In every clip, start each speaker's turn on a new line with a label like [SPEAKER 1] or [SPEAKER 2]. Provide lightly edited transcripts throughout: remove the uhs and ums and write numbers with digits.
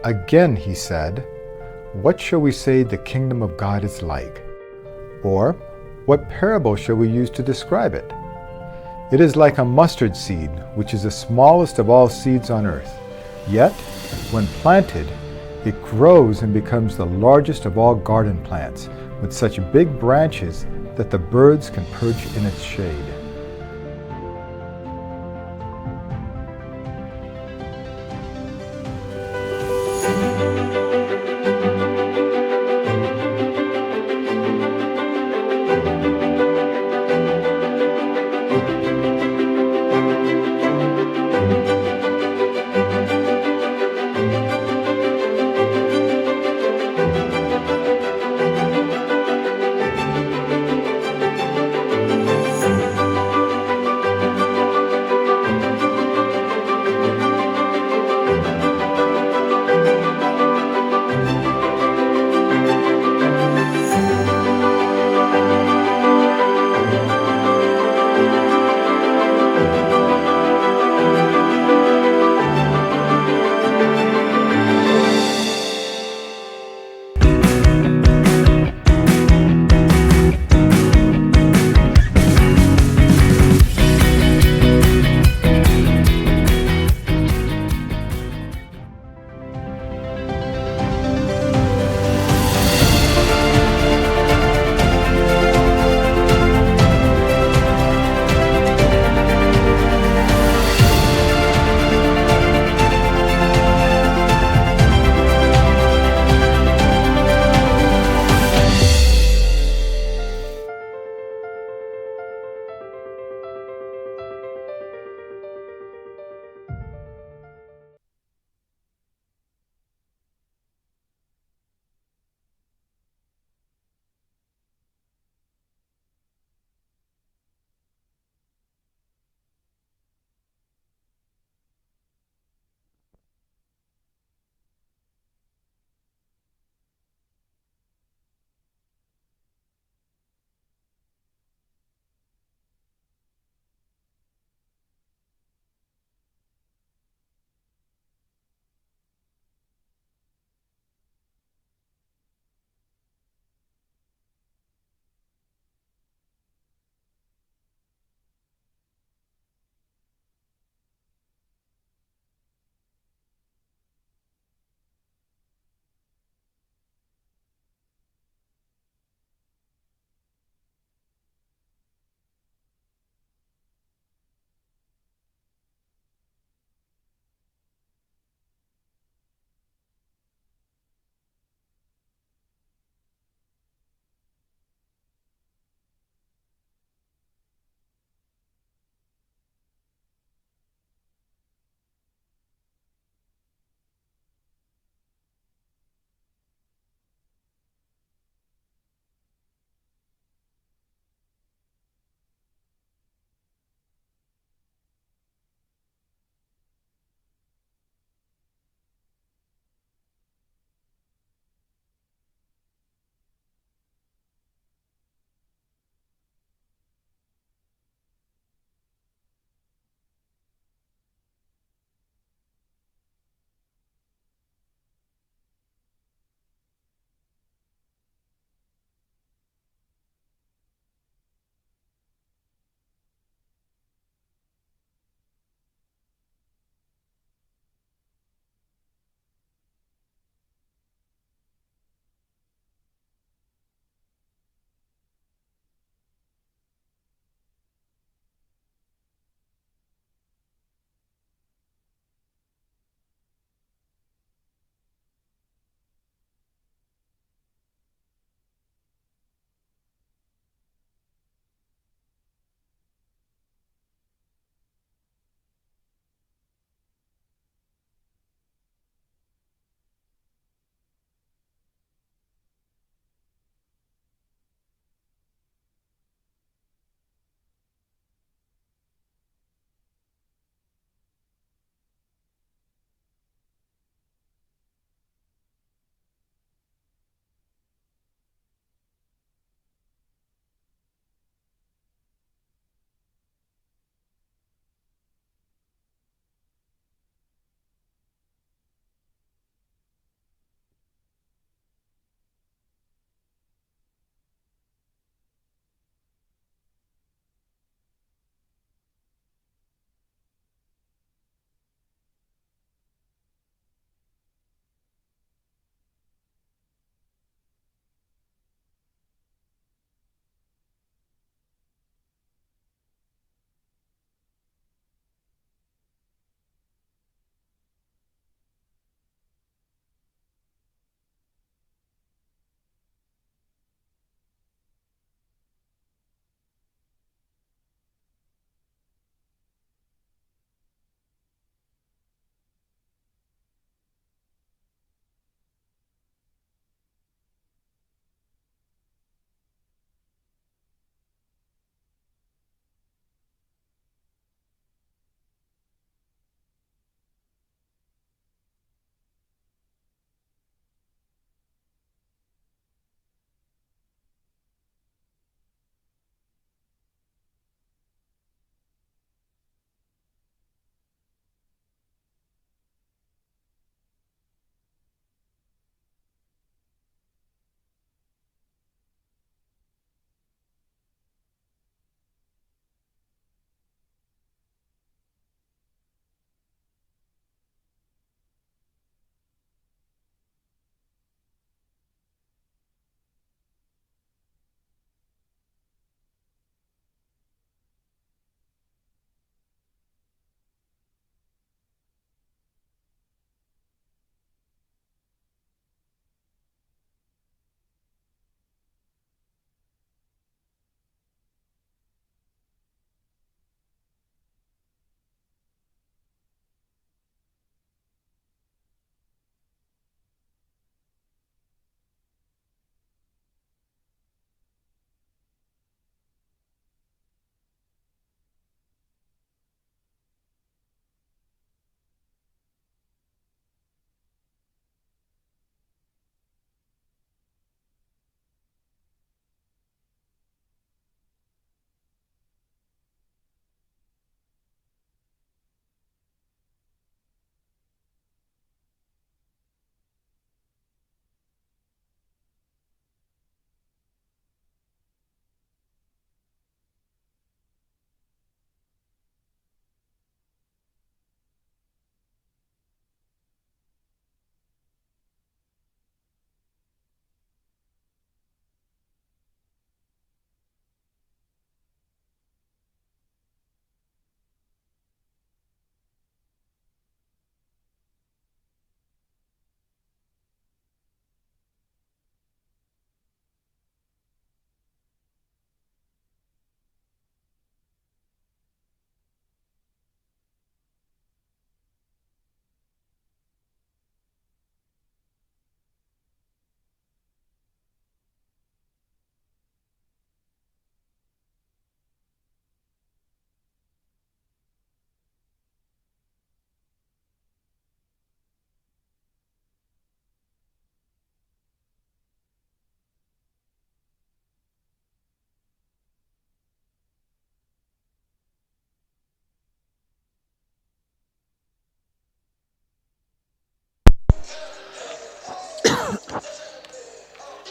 [SPEAKER 1] Again he said, "What shall we say the kingdom of God is like? Or, what parable shall we use to describe it? It is like a mustard seed, which is the smallest of all seeds on earth. Yet, when planted, it grows and becomes the largest of all garden plants, with such big branches that the birds can perch in its shade."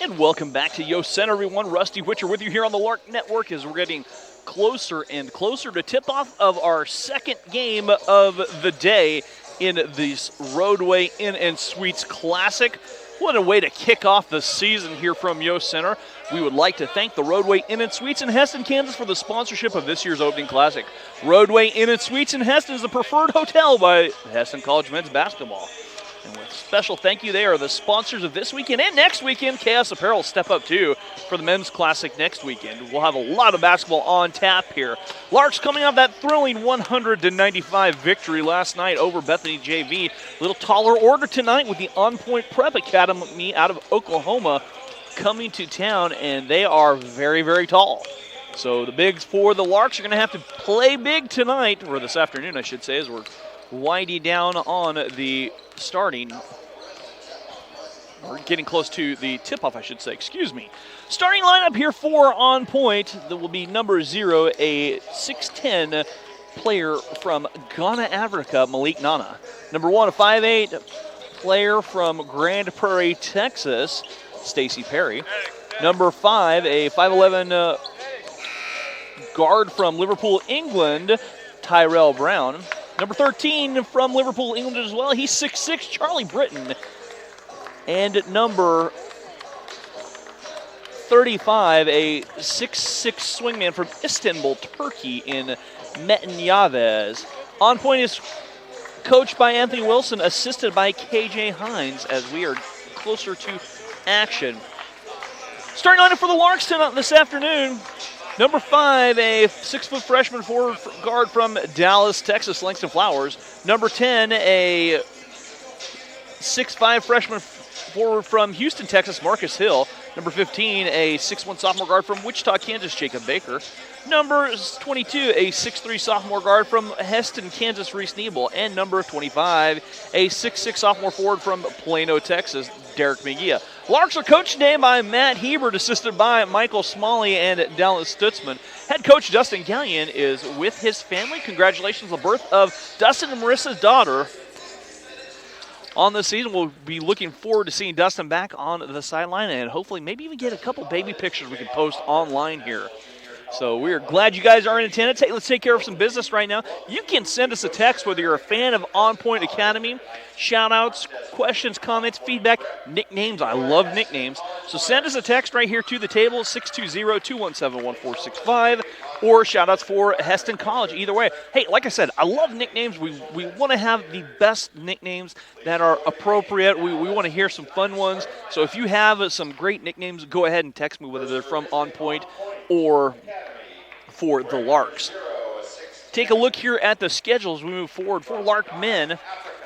[SPEAKER 2] And welcome back to Yo Center, everyone. Rusty Witcher with you here on the Lark Network as we're getting closer and closer to tip-off of our second game of the day in this Roadway Inn and Suites Classic. What a way to kick off the season here from Yo Center. We would like to thank the Roadway Inn and Suites in Heston, Kansas for the sponsorship of this year's opening classic. Roadway Inn and Suites in Heston is the preferred hotel by Heston College men's basketball. And with special thank you, they are the sponsors of this weekend and next weekend. Chaos Apparel will step up, too, for the men's classic next weekend. We'll have a lot of basketball on tap here. Larks coming off that thrilling 100-95 victory last night over Bethany JV. A little taller order tonight with the On Point Prep Academy out of Oklahoma coming to town, and they are very, very tall. So the bigs for the Larks are going to have to play big tonight, or this afternoon, I should say, as we're winding down on the starting. We're getting close to the tip-off, I should say. Excuse me. Starting lineup here for On Point. That will be number 0, a 6'10 player from Ghana, Africa, Malik Nana. Number 1, a 5'8 player from Grand Prairie, Texas, Stacey Perry. Number 5, a 5'11 guard from Liverpool, England, Tyrell Brown. Number 13 from Liverpool, England as well. He's 6'6", Charlie Britton. And number 35, a 6'6 swingman from Istanbul, Turkey in Metin Yavez. On Point is coached by Anthony Wilson, assisted by KJ Hines as we are closer to action. Starting lineup for the Larks tonight this afternoon. Number 5, a 6-foot freshman forward guard from Dallas, Texas, Langston Flowers. Number 10, a 6'5 freshman forward from Houston, Texas, Marcus Hill. Number 15, a 6'1 sophomore guard from Wichita, Kansas, Jacob Baker. Number 22, a 6'3 sophomore guard from Heston, Kansas, Reese Nebel. And number 25, a 6'6 sophomore forward from Plano, Texas, Derek McGee. Larks are coached today by Matt Hebert, assisted by Michael Smalley and Dallas Stutzman. Head coach Dustin Gallion is with his family. Congratulations on the birth of Dustin and Marissa's daughter. On the season, we'll be looking forward to seeing Dustin back on the sideline and hopefully maybe even get a couple baby pictures we can post online here. So we are glad you guys are in attendance. Hey, let's take care of some business right now. You can send us a text whether you're a fan of On Point Academy. Shout-outs, questions, comments, feedback, nicknames. I love nicknames. So send us a text right here to the table, 620-217-1465, or shout-outs for Heston College. Either way. Hey, like I said, I love nicknames. We want to have the best nicknames that are appropriate. We want to hear some fun ones. So if you have some great nicknames, go ahead and text me whether they're from On Point or for the Larks. Take a look here at the schedule as we move forward. For Lark men,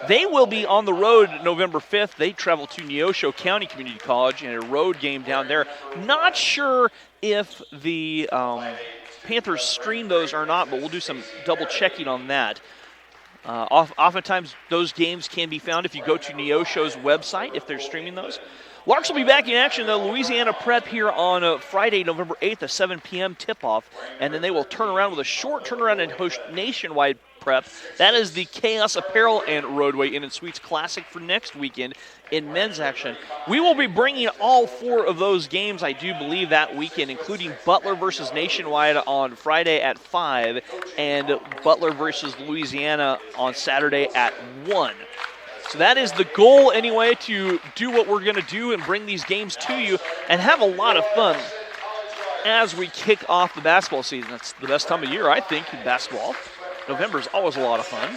[SPEAKER 2] they will be on the road November 5th. They travel to Neosho County Community College in a road game down there. Not sure if the Panthers stream those or not, but we'll do some double checking on that. Oftentimes, those games can be found if you go to Neosho's website, if they're streaming those. Larks will be back in action, the Louisiana Prep here on Friday, November 8th, a 7 p.m. tip-off. And then they will turn around with a short turnaround and host nationwide prep. That is the Chaos Apparel and Roadway Inn and Suites Classic for next weekend in men's action. We will be bringing all 4 of those games, I do believe, that weekend, including Butler versus Nationwide on Friday at 5 and Butler versus Louisiana on Saturday at 1. So that is the goal anyway, to do what we're going to do and bring these games to you and have a lot of fun as we kick off the basketball season. That's the best time of year, I think, in basketball. November is always a lot of fun.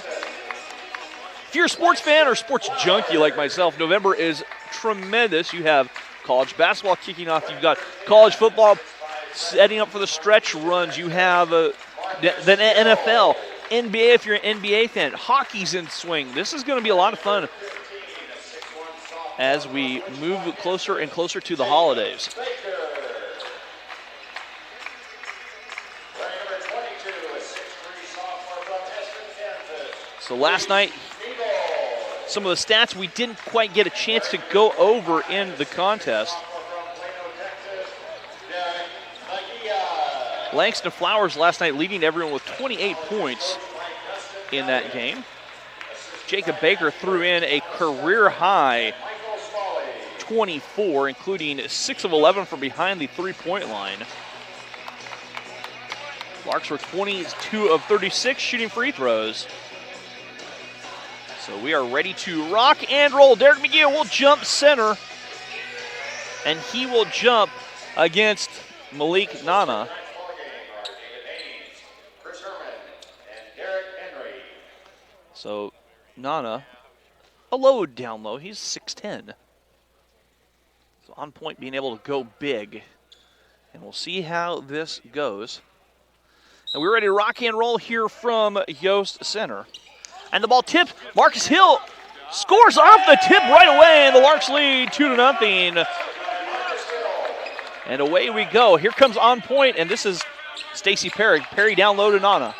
[SPEAKER 2] If you're a sports fan or sports junkie like myself, November is tremendous. You have college basketball kicking off. You've got college football setting up for the stretch runs. You have the NFL. NBA, if you're an NBA fan, hockey's in swing. This is going to be a lot of fun as we move closer and closer to the holidays. So last night, some of the stats we didn't quite get a chance to go over in the contest. Langston Flowers last night leading everyone with 28 points in that game. Jacob Baker threw in a career-high 24, including 6 of 11 from behind the three-point line. Larks were 22 of 36 shooting free throws. So we are ready to rock and roll. Derek McGee will jump center, and he will jump against Malik Nana. So Nana, a load down low. He's 6'10". So on point, being able to go big. And we'll see how this goes. And we're ready to rock and roll here from Yost Center. And the ball tipped. Marcus Hill scores off the tip right away, and the Larks lead 2-0. And away we go. Here comes on point, and this is Stacy Perry. Perry down low to Nana.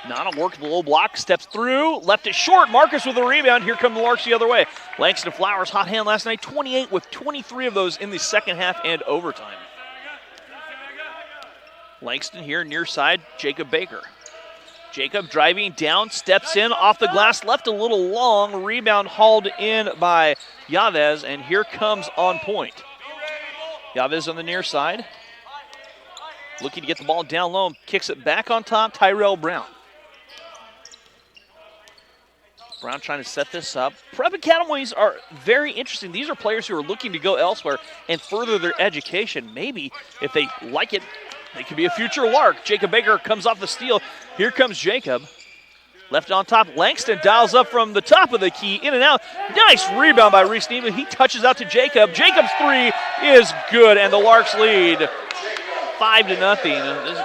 [SPEAKER 2] Nana worked the low block, steps through, left it short. Marcus with the rebound. Here come the Larks the other way. Langston Flowers, hot hand last night, 28 with 23 of those in the second half and overtime. Langston here near side, Jacob Baker. Jacob driving down, steps in, off the glass, left a little long. Rebound hauled in by Yavez, and here comes on point. Yavez on the near side. Looking to get the ball down low, kicks it back on top, Tyrell Brown. Brown trying to set this up. Prep academies are very interesting. These are players who are looking to go elsewhere and further their education. Maybe if they like it, they could be a future Lark. Jacob Baker comes off the steal. Here comes Jacob. Left on top. Langston dials up from the top of the key. In and out. Nice rebound by Reese Neiman. He touches out to Jacob. Jacob's three is good, and the Larks lead 5-0. This is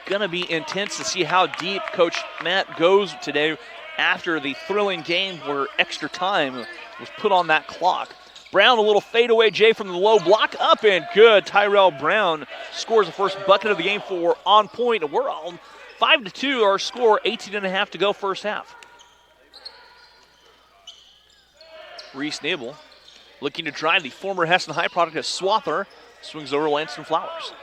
[SPEAKER 2] going to be intense to see how deep Coach Matt goes today after the thrilling game where extra time was put on that clock. Brown, a little fadeaway J from the low block, up and good. Tyrell Brown scores the first bucket of the game for On Point. We're on 5-2, our score, 18.5 to go first half. Reese Nabel looking to drive the former Heston High product as Swather swings over Langston Flowers.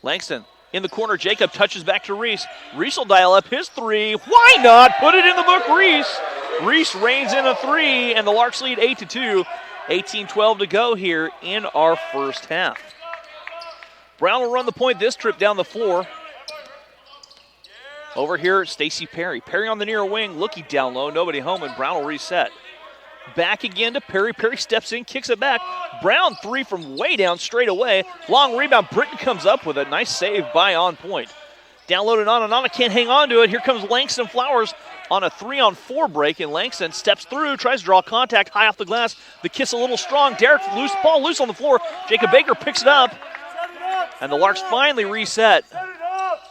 [SPEAKER 2] Langston in the corner, Jacob touches back to Reese. Reese will dial up his three. Why not? Put it in the book, Reese. Reese reigns in a three, and the Larks lead 8-2. 18-12 to go here in our first half. Brown will run the point this trip down the floor. Over here, Stacy Perry. Perry on the near wing, looking down low. Nobody home, and Brown will reset. Back again to Perry. Perry steps in, kicks it back. Brown three from way down straight away. Long rebound. Britton comes up with a nice save by On Point. Down low to Nana. Nana can't hang on to it. Here comes Langston Flowers on a 3-on-4 break, and Langston steps through, tries to draw contact high off the glass. The kiss a little strong. Derek loose, ball loose on the floor. Jacob Baker picks it up, and the Larks finally reset.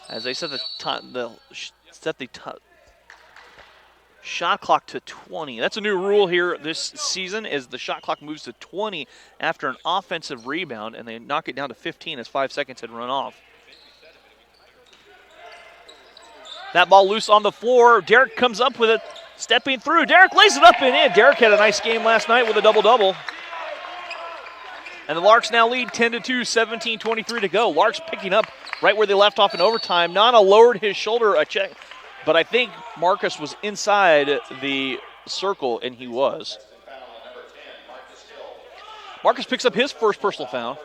[SPEAKER 2] As they set the shot clock to 20. That's a new rule here this season, is the shot clock moves to 20 after an offensive rebound, and they knock it down to 15 as 5 seconds had run off. That ball loose on the floor. Derek comes up with it, stepping through. Derek lays it up and in. Derek had a nice game last night with a double-double. And the Larks now lead 10-2, 17:23 to go. Larks picking up right where they left off in overtime. Nana lowered his shoulder a check, but I think Marcus was inside the circle, and he was. Marcus picks up his first personal foul.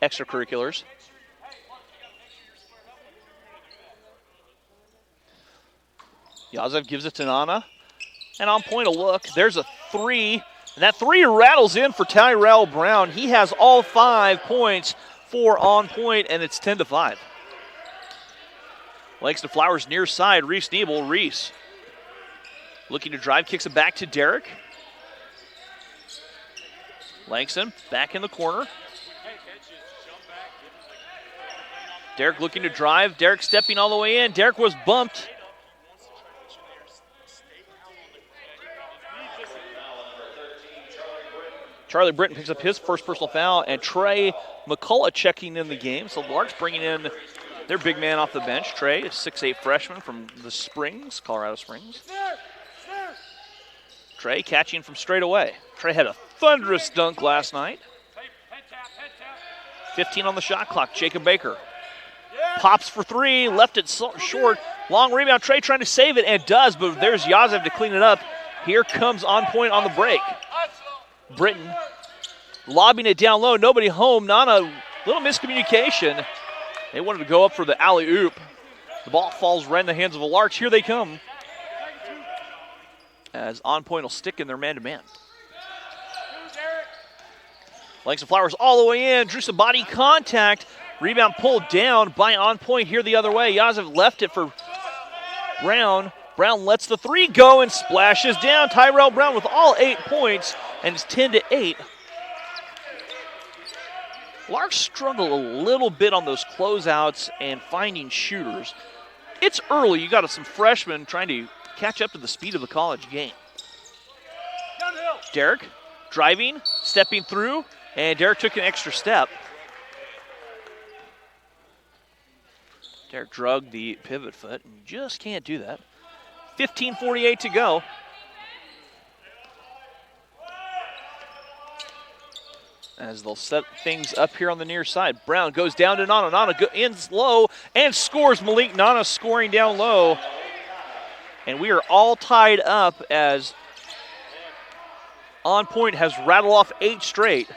[SPEAKER 2] Extracurriculars. Yazev gives it to Nana. And On Point a look. There's a three. And that three rattles in for Tyrell Brown. He has all 5 points for On Point, and it's 10-5. Langston Flowers near side. Reese Nebel. Reese looking to drive. Kicks it back to Derek. Langston back in the corner. Derek looking to drive. Derek stepping all the way in. Derek was bumped. Charlie Britton picks up his first personal foul, and Trey McCullough checking in the game. So the Larks bringing in their big man off the bench. Trey, a 6'8" freshman from the Springs, Colorado Springs. Trey catching from straight away. Trey had a thunderous dunk last night. 15 on the shot clock. Jacob Baker pops for three, left it short. Long rebound. Trey trying to save it, and does, but there's Yazev to clean it up. Here comes On Point on the break. Britton lobbing it down low. Nobody home. Nana, little miscommunication. They wanted to go up for the alley-oop. The ball falls right in the hands of the Larks. Here they come, as On Point will stick in their man-to-man. Langston Flowers all the way in. Drew some body contact. Rebound pulled down by On Point. Here the other way. Yazev left it for Brown. Brown lets the three go and splashes down. Tyrell Brown with all 8 points, and it's 10-8. Larks struggle a little bit on those closeouts and finding shooters. It's early. You got some freshmen trying to catch up to the speed of the college game. Derek driving, stepping through, and Derek took an extra step. Derek drug the pivot foot and just can't do that. 15:48 to go. As they'll set things up here on the near side. Brown goes down to Nana. Nana ends low and scores. Malik Nana scoring down low. And we are all tied up as On Point has rattled off 8 straight.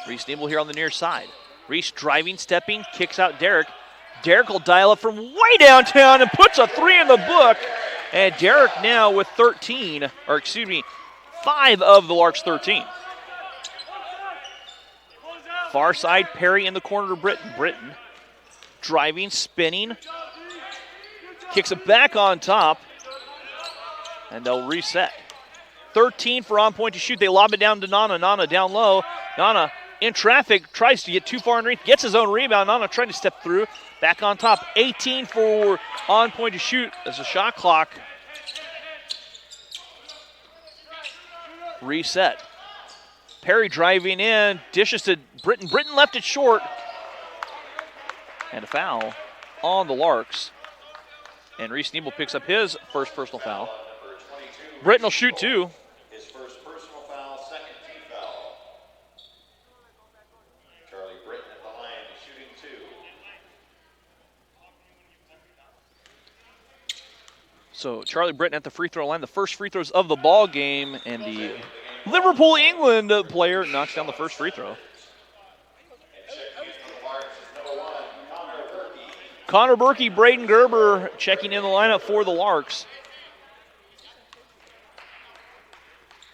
[SPEAKER 2] Reese Nebel here on the near side. Reese driving, stepping, kicks out Derek. Derek will dial up from way downtown and puts a 3 in the book. And Derek now with 5 of the Larks' 13. Far side, Perry in the corner to Britton. Britton driving, spinning, kicks it back on top, and they'll reset. 13 for On Point to shoot. They lob it down to Nana. Nana down low. Nana in traffic, tries to get too far underneath, gets his own rebound. Nana trying to step through. Back on top. 18 for On Point to shoot as the shot clock reset. Perry driving in, dishes to Britton. Britton left it short. And a foul on the Larks. And Reese Nebel picks up his first personal foul. Britton will shoot 2.
[SPEAKER 3] His first personal foul, second team foul. Charlie Britton at the line, shooting 2.
[SPEAKER 2] So Charlie Britton at the free throw line, the first free throws of the ball game, and the Liverpool England player knocks down the first free throw. Connor Berkey, Braden Gerber checking in the lineup for the Larks.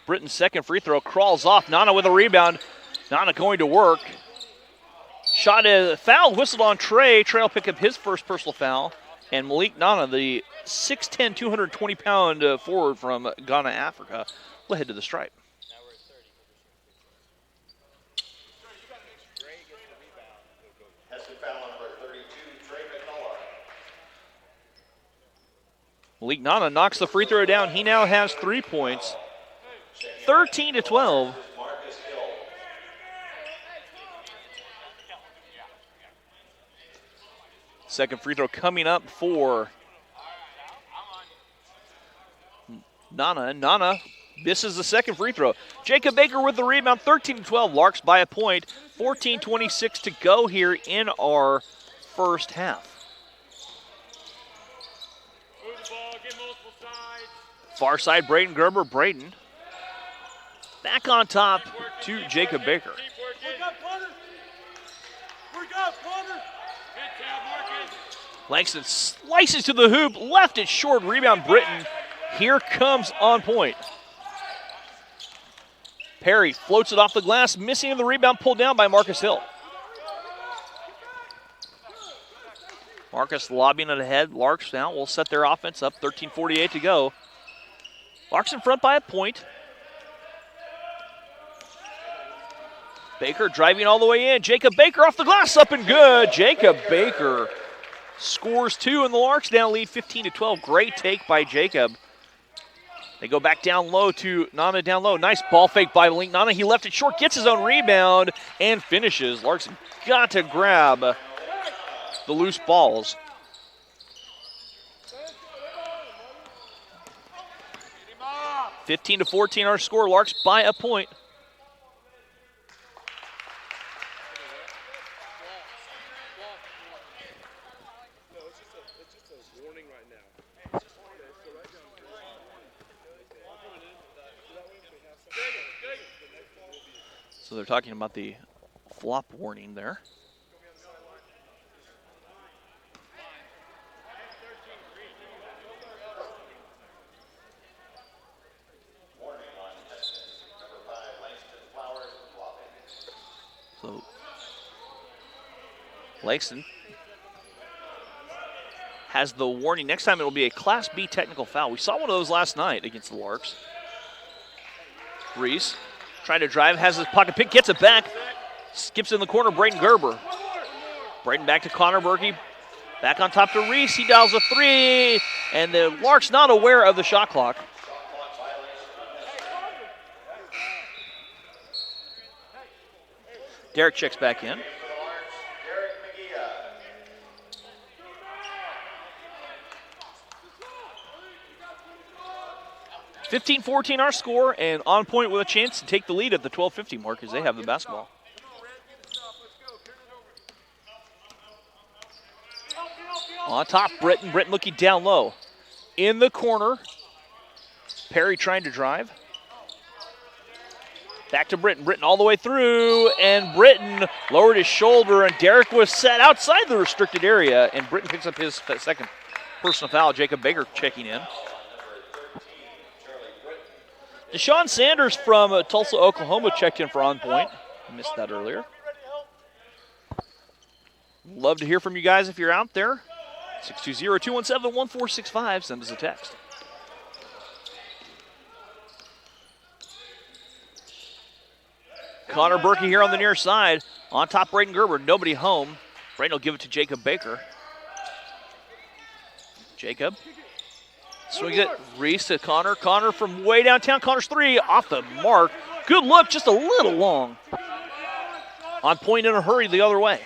[SPEAKER 2] Britton's second free throw crawls off. Nana with a rebound. Nana going to work. Shot a foul whistled on Trey. Trey will pick up his first personal foul. And Malik Nana, the 6'10", 220-pound forward from Ghana, Africa, will head to the stripe. Malik Nana knocks the free throw down. He now has 3 points. 13-12. Second free throw coming up for Nana. Nana misses the second free throw. Jacob Baker with the rebound. 13-12. Larks by a point. 14:26 to go here in our first half. Far side, Braden Gerber. Braden back on top to Jacob Baker. Langston slices to the hoop, left it short, rebound Britton. Here comes On Point. Perry floats it off the glass, missing the rebound, pulled down by Marcus Hill. Marcus lobbing it ahead. Larks now will set their offense up. 13:48 to go. Larks in front by a point. Baker driving all the way in. Jacob Baker off the glass, up and good. Jacob Baker scores 2, and the Larks now lead 15-12. Great take by Jacob. They go back down low to Nana down low. Nice ball fake by Link Nana. He left it short, gets his own rebound, and finishes. Larks got to grab the loose balls. 15-14 our score. Larks by a point. So they're talking about the flop warning there. So Langston has the warning. Next time it'll be a Class B technical foul. We saw one of those last night against the Larks. Reese trying to drive, has his pocket pick, gets it back, skips in the corner, Braden Gerber. Braden back to Connor Berkey, back on top to Reese, he dials a three, and the Larks not aware of the shot clock. Derek checks back in. 15-14 our score, and on point with a chance to take the lead at the 12:50 mark as they have the basketball. On top, Britton. Britton looking down low. In the corner, Perry trying to drive. Back to Britton. Britton all the way through, and Britton lowered his shoulder, and Derek was set outside the restricted area, and Britton picks up his second personal foul. Jacob Baker checking in. Deshaun Sanders from Tulsa, Oklahoma checked in for On Point. I missed that earlier. Love to hear from you guys if you're out there. 620-217-1465. Send us a text. Connor Berkey here on the near side. On top, Braden Gerber. Nobody home. Braden will give it to Jacob Baker. Jacob. Swings it. Reese to Connor. Connor from way downtown. Connor's three off the mark. Good look, just a little long. On point in a hurry the other way.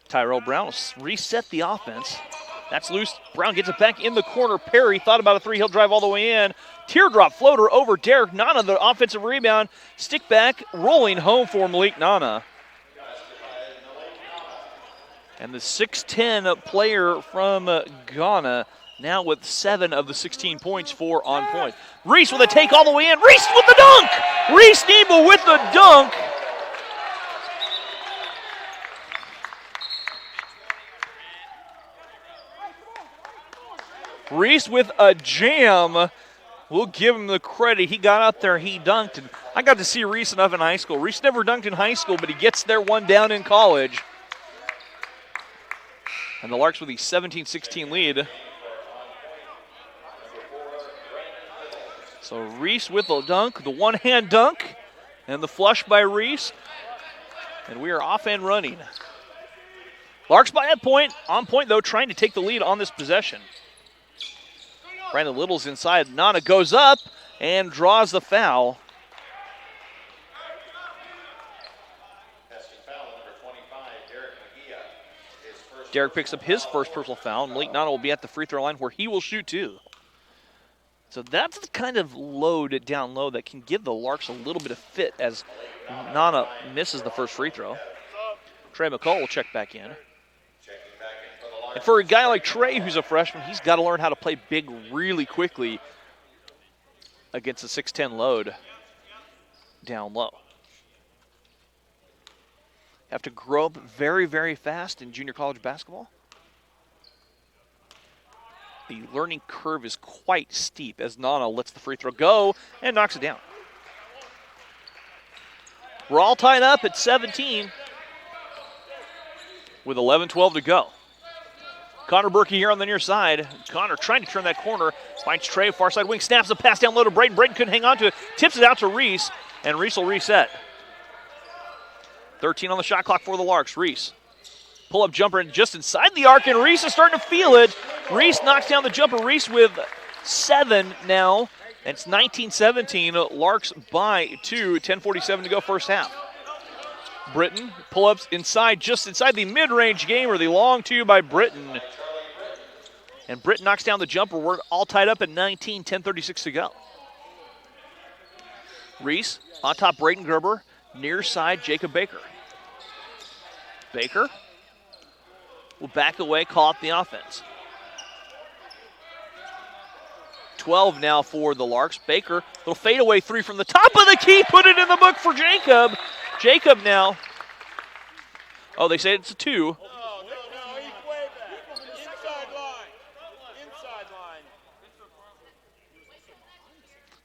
[SPEAKER 2] Tyrell Brown will reset the offense. That's loose. Brown gets it back in the corner. Perry thought about a three. He'll drive all the way in. Teardrop floater over Derek Nana, the offensive rebound. Stick back, rolling home for Malik Nana. And the 6'10 player from Ghana now with 7 of the 16 points for On Point. Reese with a take all the way in. Reese with the dunk! Reese Nebel with the dunk. Reese with a jam. We'll give him the credit. He got out there, he dunked. And I got to see Reese enough in high school. Reese never dunked in high school, but he gets there one down in college. And the Larks with the 17-16 lead. So Reese with the dunk, the one-hand dunk, and the flush by Reese. And we are off and running. Larks by a point. On point, though, trying to take the lead on this possession. Brandon Little's inside. Nana goes up and draws the foul. Derek picks up his first personal foul. Malik Nana will be at the free throw line where he will shoot two. So that's the kind of load down low that can give the Larks a little bit of fit as Nana misses the first free throw. Trey McCall will check back in. And for a guy like Trey, who's a freshman, he's got to learn how to play big really quickly against a 6'10 load down low. Have to grow up very, very fast in junior college basketball. The learning curve is quite steep as Nana lets the free throw go and knocks it down. We're all tied up at 17 with 11-12 to go. Connor Berkey here on the near side. Connor trying to turn that corner. Finds Trey, far side wing, snaps the pass down low to Braden. Braden couldn't hang on to it. Tips it out to Reese, and Reese will reset. 13 on the shot clock for the Larks. Reese. Pull-up jumper and just inside the arc, and Reese is starting to feel it. Reese knocks down the jumper. Reese with 7 now. It's 19-17. Larks by 2. 10:47 to go first half. Britton, pull-ups inside, just inside the mid-range game, or the long two by Britton. And Britt knocks down the jumper. We're all tied up at 19, 10:36 to go. Reese on top, Braden Gerber. Near side, Jacob Baker. Baker will back away, call up the offense. 12 now for the Larks. Baker, little fadeaway three from the top of the key, put it in the book for Jacob. Jacob now. Oh, they say it's a 2.
[SPEAKER 4] No, he's way back. Inside line. Inside line.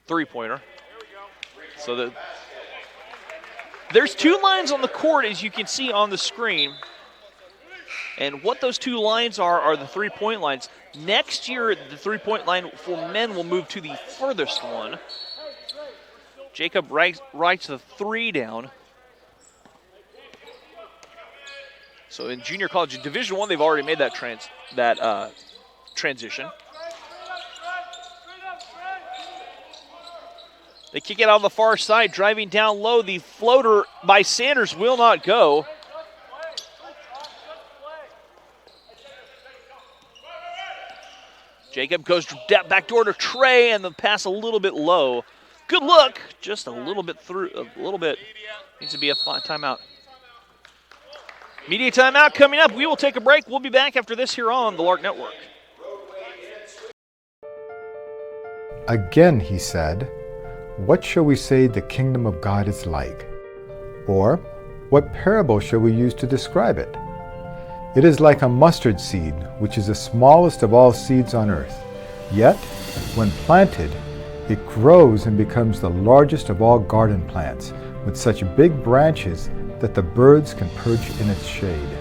[SPEAKER 2] 3-pointer. So there's 2 lines on the court, as you can see on the screen. And what those 2 lines are the 3-point lines. Next year, the 3-point line for men will move to the furthest one. Jacob writes the 3 down. So in junior college, in Division I, they've already made that transition. They kick it out on the far side, driving down low. The floater by Sanders will not go. Jacob goes back door to Trey, and the pass a little bit low. Good look, just a little bit through, a little bit. Needs to be a timeout. Media timeout coming up. We will take a break. We'll be back after this here on the Lark Network.
[SPEAKER 1] Again, he said, "What shall we say the kingdom of God is like? Or, what parable shall we use to describe it? It is like a mustard seed, which is the smallest of all seeds on earth. Yet, when planted, it grows and becomes the largest of all garden plants, with such big branches that the birds can perch in its shade."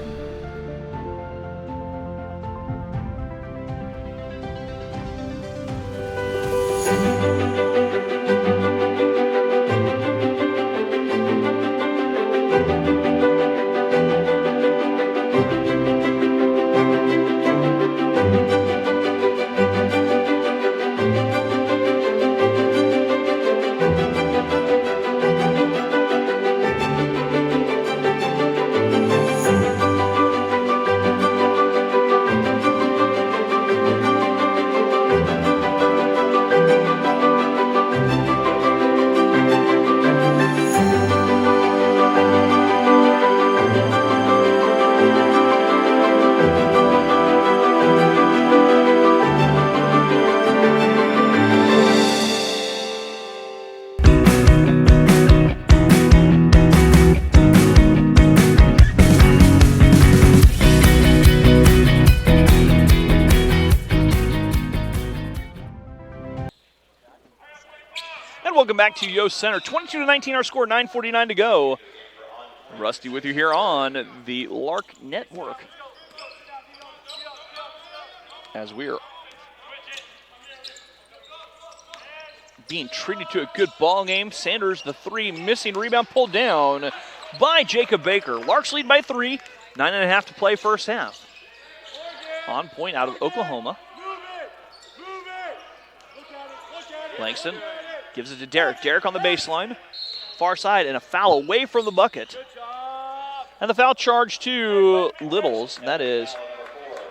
[SPEAKER 2] Welcome back to Yost Center. 22-19 our score, 9:49 to go. Rusty with you here on the Lark Network. As we are being treated to a good ball game. Sanders, the 3, missing rebound, pulled down by Jacob Baker. Larks lead by 3, 9.5 to play first half. On point out of Oklahoma. Langston gives it to Derek. Derek on the baseline. Far side, and a foul away from the bucket. And the foul charge to Littles, and that is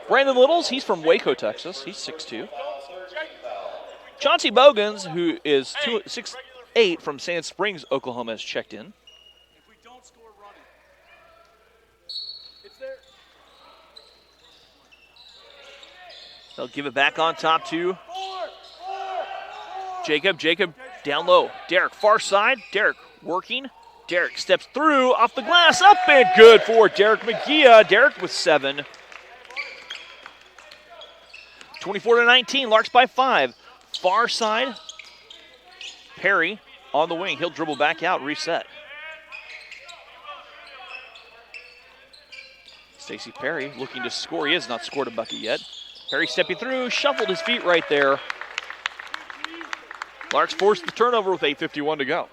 [SPEAKER 2] Brandon Littles. He's from Waco, Texas. He's 6'2". Chauncey Bogans, who is 6'8" from Sand Springs, Oklahoma, has checked in.
[SPEAKER 4] If we don't score running, it's there.
[SPEAKER 2] They'll give it back on top to Jacob. Jacob down low. Derek far side. Derek working. Derek steps through off the glass. Up and good for Derek McGee. Derek with 7. 24-19. Larks by 5. Far side. Perry on the wing. He'll dribble back out. Reset. Stacey Perry looking to score. He has not scored a bucket yet. Perry stepping through. Shuffled his feet right there. Larks forced the turnover with 8:51 to go.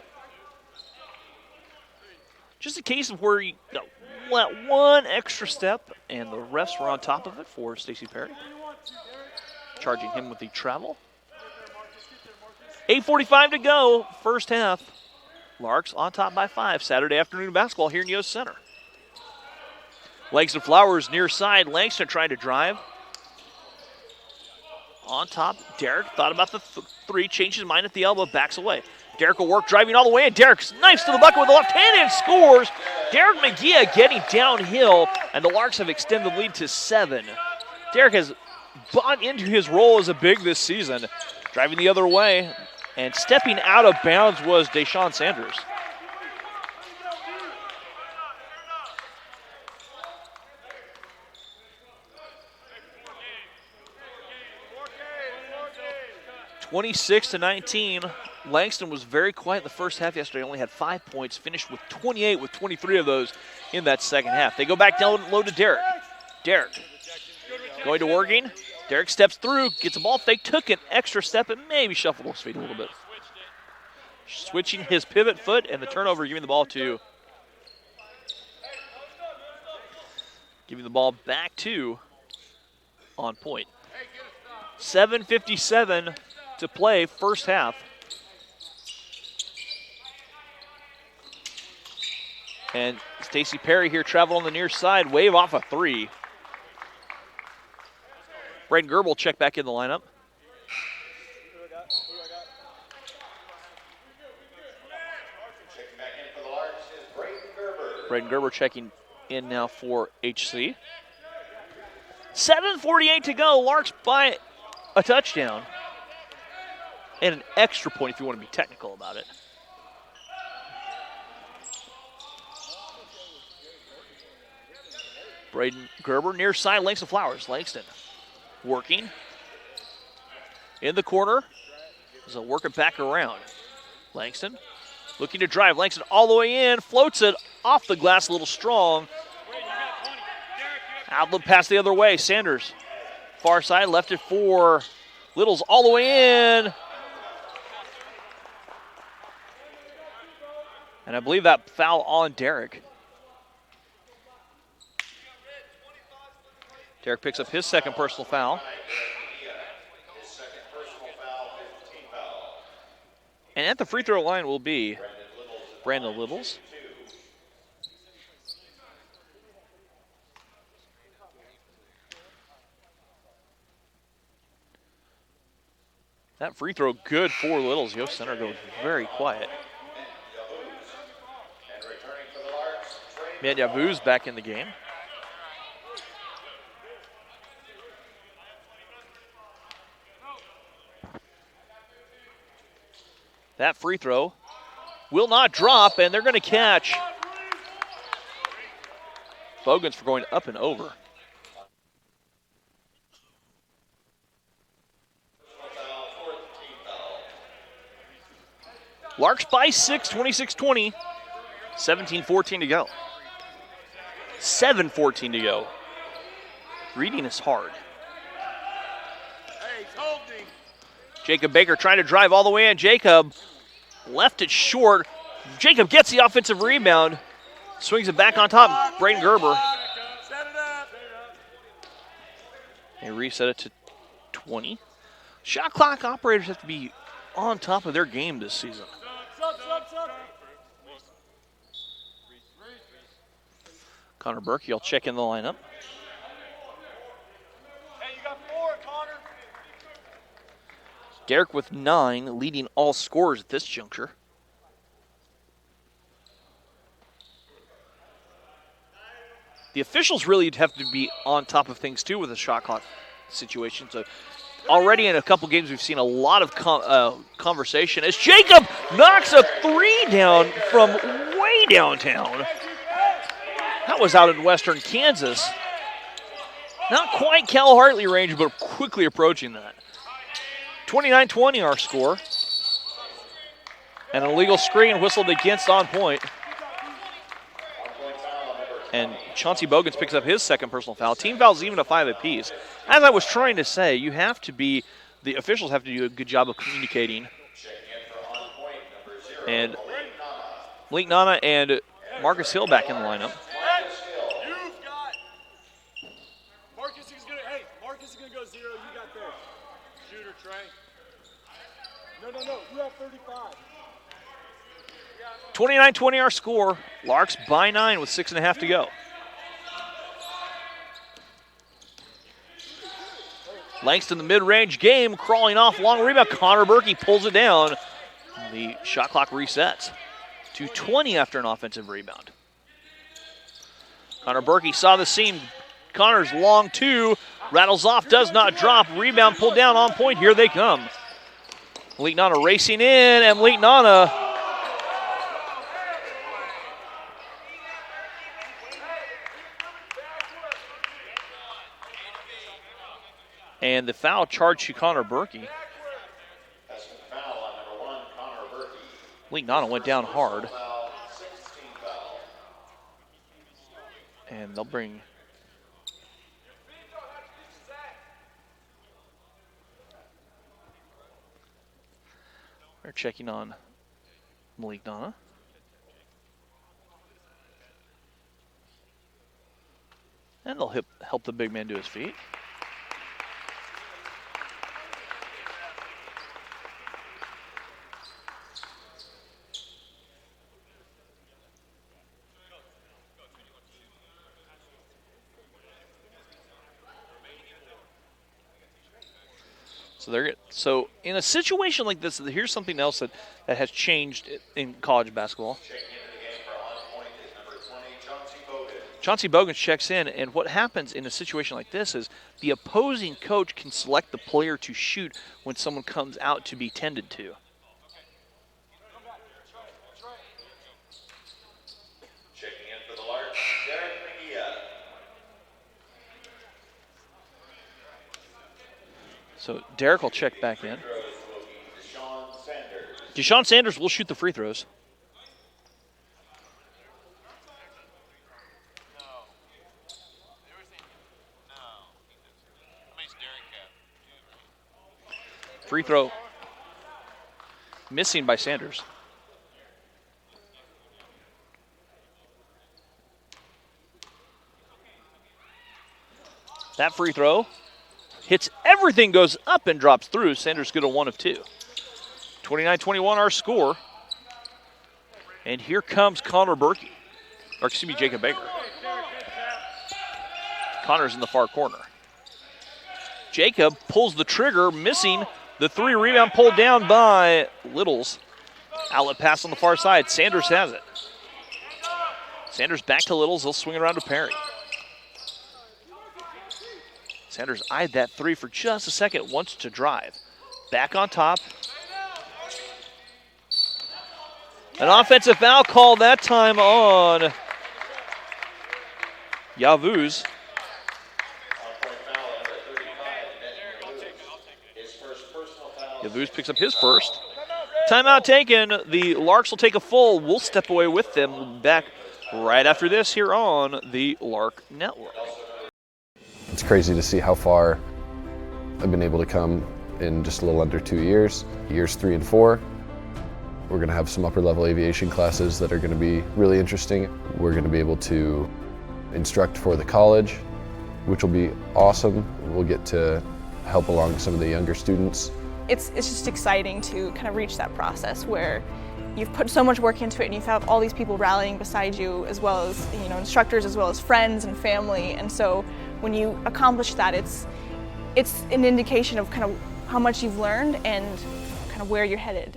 [SPEAKER 2] Just a case of where you let one extra step, and the refs were on top of it for Stacey Perry. Charging him with the travel. 8:45 to go, first half. Larks on top by 5. Saturday afternoon basketball here in Yost Center. Langston Flowers near side. Langston trying to drive. on top. Derek thought about the three, changed his mind at the elbow, backs away. Derek will work, driving all the way in. Derek knifes to the bucket with the left hand and scores. Derek McGee getting downhill, and the Larks have extended the lead to 7. Derek has bought into his role as a big this season, driving the other way, and stepping out of bounds was Deshaun Sanders. (26-19). Langston was very quiet in the first half yesterday. Only had 5 points. Finished with 28, with 23 of those in that second half. They go back down low to Derek. Derek going to working. Derek steps through, gets a ball fake, took an extra step, and maybe shuffled his feet a little bit. Switching his pivot foot, and the turnover, giving the ball back to On Point. 7:57 to play, first half. And Stacey Perry here traveling on the near side, wave off a three. Braden Gerber will check back in the lineup.
[SPEAKER 3] Checking back in for the Larks is Braden Gerber.
[SPEAKER 2] Braden Gerber checking in now for HC. 7:48 to go. Larks by a touchdown. And an extra point if you want to be technical about it. Braden Gerber near side, Langston Flowers. Langston working in the corner. As they'll work it back around. Langston looking to drive. Langston all the way in, floats it off the glass a little strong. Outlet pass the other way. Sanders, far side, left it for Littles all the way in. And I believe that foul on Derek. Derek picks up his second personal foul.
[SPEAKER 3] His second personal foul, 15 foul.
[SPEAKER 2] And at the free throw line will be Brandon Littles. That free throw good for Littles. Yost Center goes very quiet.
[SPEAKER 3] And returning for the Larks,
[SPEAKER 2] Matt Yavuz back in the game. That free throw will not drop, and they're going to catch Bogans for going up and over. Larks by 6, 26-20. 17-14 to go. 7:14 to go. Reading is hard.
[SPEAKER 4] Hey, he's holding.
[SPEAKER 2] Jacob Baker trying to drive all the way in. Jacob left it short. Jacob gets the offensive rebound. Swings it back on top. Braden Gerber.
[SPEAKER 4] Set it up.
[SPEAKER 2] They reset it to 20. Shot clock operators have to be on top of their game this season. Connor Berkey will check in the lineup.
[SPEAKER 4] Hey, you got 4, Connor.
[SPEAKER 2] Derek with 9, leading all scorers at this juncture. The officials really have to be on top of things too with the shot clock situation. So already in a couple games we've seen a lot of conversation as Jacob knocks a three down from way downtown. That was out in western Kansas. Not quite Cal Hartley range, but quickly approaching that. 29-20 our score. And an illegal screen whistled against On Point. And Chauncey Bogans picks up his second personal foul. Team fouls even at 5 apiece. As I was trying to say, you have to be, the officials have to do a good job of communicating. And Malik Nana and Marcus Hill back in the lineup.
[SPEAKER 4] You've got. Marcus is gonna. Hey, Marcus is gonna go 0. You got there. Shooter Trey. No. You have 35.
[SPEAKER 2] 29-20 our score. Larks by 9 with 6.5 to go. Langston, the mid-range game, crawling off, long rebound. Connor Berkey pulls it down. The shot clock resets to 20 after an offensive rebound. Connor Berkey saw the seam. Connor's long two, rattles off, does not drop. Rebound pulled down on point. Here they come. Malik Nana racing in, and Malik Nana and the foul charged to Connor Berkey.
[SPEAKER 3] That's a foul on number 1, Connor Berkey.
[SPEAKER 2] Malik Nana went down hard.
[SPEAKER 3] Foul, 16 foul.
[SPEAKER 2] And they'll bring they're checking on Malik Nana. And they'll help the big man to his feet. So in a situation like this, here's something else that has changed in college basketball.
[SPEAKER 3] Checking into the game for on point is number 20, Chauncey Bogan.
[SPEAKER 2] Chauncey Bogan checks in, and what happens in a situation like this is the opposing coach can select the player to shoot when someone comes out to be tended to.
[SPEAKER 3] Checking in for the Larks, Derek McGee.
[SPEAKER 2] So Derek will check back in.
[SPEAKER 3] Throws will be Deshaun Sanders.
[SPEAKER 2] Deshaun Sanders will shoot the free throws. Free throw missing by Sanders. That free throw hits everything, goes up and drops through. Sanders good a 1 of 2. 29-21 our score. And here comes Connor Berkey. Or excuse me, Jacob Baker. Connor's in the far corner. Jacob pulls the trigger, missing the 3. Rebound pulled down by Littles. Outlet pass on the far side. Sanders has it. Sanders back to Littles. He'll swing it around to Perry. Sanders eyed that 3 for just a second, wants to drive. Back on top. An offensive foul call that time on Yavuz. Yavuz picks up his first. Timeout taken. The Larks will take a full. We'll step away with them back right after this here on the Lark Network.
[SPEAKER 5] It's crazy to see how far I've been able to come in just a little under 2 years. Years 3 and 4, we're going to have some upper level aviation classes that are going to be really interesting. We're going to be able to instruct for the college, which will be awesome. We'll get to help along some of the younger students.
[SPEAKER 6] It's just exciting to kind of reach that process where you've put so much work into it and you have all these people rallying beside you, as well as instructors, as well as friends and family. And so when you accomplish that, it's an indication of kind of how much you've learned and kind of where you're headed.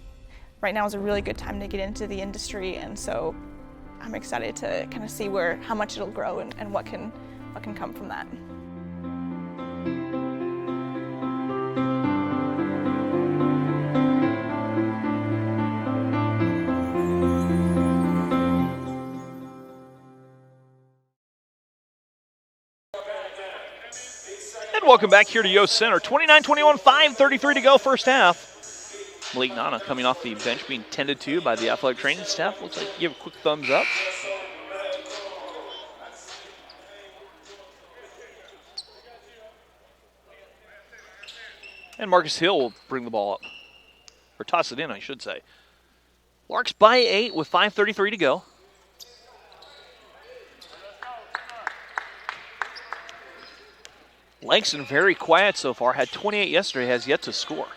[SPEAKER 6] Right now is a really good time to get into the industry, and so I'm excited to kind of see how much it'll grow and what can come from that.
[SPEAKER 2] And welcome back here to Yost Center. 29-21, 5:33 to go, first half. Malik Nana coming off the bench, being tended to by the athletic training staff. Looks like you give a quick thumbs up. And Marcus Hill will bring the ball up. Or toss it in, I should say. Larks by 8 with 5:33 to go. Langston very quiet so far. Had 28 yesterday, has yet to score.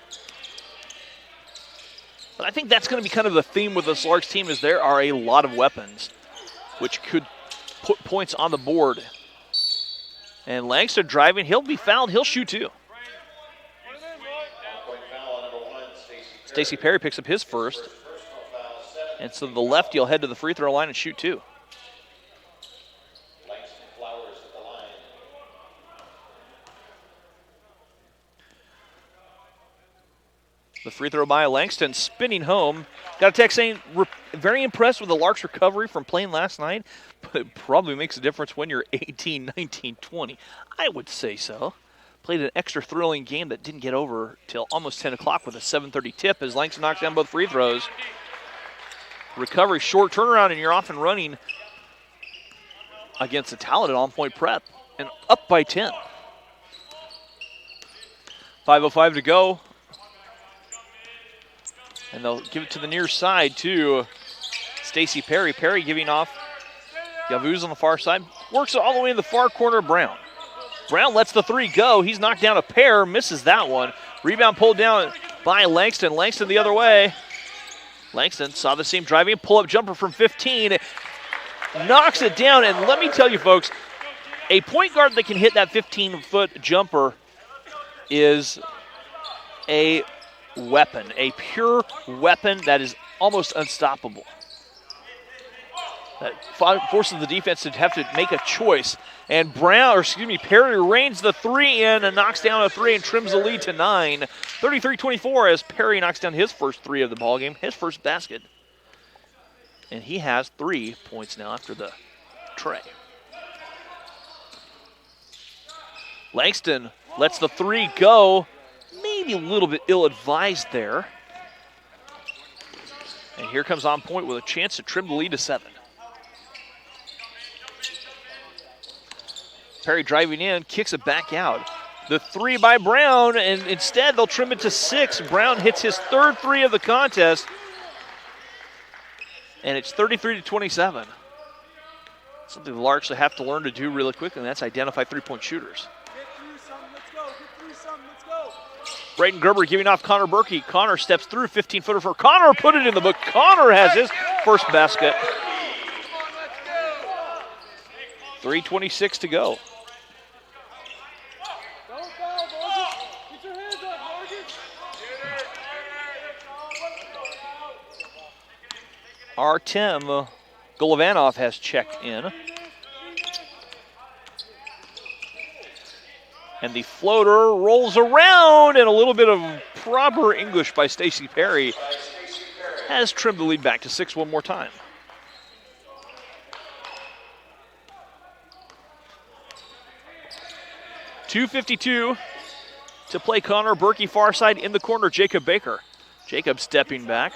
[SPEAKER 2] But I think that's going to be kind of the theme with this Larks team, is there are a lot of weapons which could put points on the board. And Langston driving, he'll be fouled, he'll shoot too. Stacey Perry picks up his first. And so the lefty will head to the free throw line and shoot 2.
[SPEAKER 3] Langston Flowers at the line.
[SPEAKER 2] The free throw by Langston, spinning home. Got a text saying, very impressed with the Larks' recovery from playing last night, but it probably makes a difference when you're 18, 19, 20. I would say so. Played an extra thrilling game that didn't get over till almost 10 o'clock with a 7:30 tip as Langston knocks down both free throws. Recovery, short turnaround, and you're off and running against a talented on-point prep, and up by 10. 5:05 to go. And they'll give it to the near side to Stacey Perry. Perry giving off Yavuz on the far side. Works it all the way in the far corner of Brown. Brown lets the 3 go. He's knocked down a pair, misses that one. Rebound pulled down by Langston. Langston the other way. Langston saw the seam driving, pull-up jumper from 15. Knocks it down, and let me tell you, folks, a point guard that can hit that 15-foot jumper is a weapon, a pure weapon that is almost unstoppable. That forces the defense to have to make a choice. And Perry reigns the 3 in and knocks down a 3 and trims the lead to 9. 33-24 as Perry knocks down his first 3 of the ballgame, his first basket. And he has 3 points now after the tray. Langston lets the 3 go. Maybe a little bit ill-advised there. And here comes On Point with a chance to trim the lead to 7. Perry driving in, kicks it back out. The 3 by Brown, and instead they'll trim it to 6. Brown hits his third 3 of the contest. And it's 33-27. Something the Larks will have to learn to do really quickly, and that's identify three-point shooters. Braden Gerber giving off Connor Berkey. Connor steps through, 15-footer for Connor, put it in the book. Connor has his first basket. 3:26 to go. Artem Golovanov has checked in. And the floater rolls around, and a little bit of proper English by Stacey Perry has trimmed the lead back to 6 one more time. .252 to play. Connor Berkey far side in the corner, Jacob Baker. Jacob stepping back.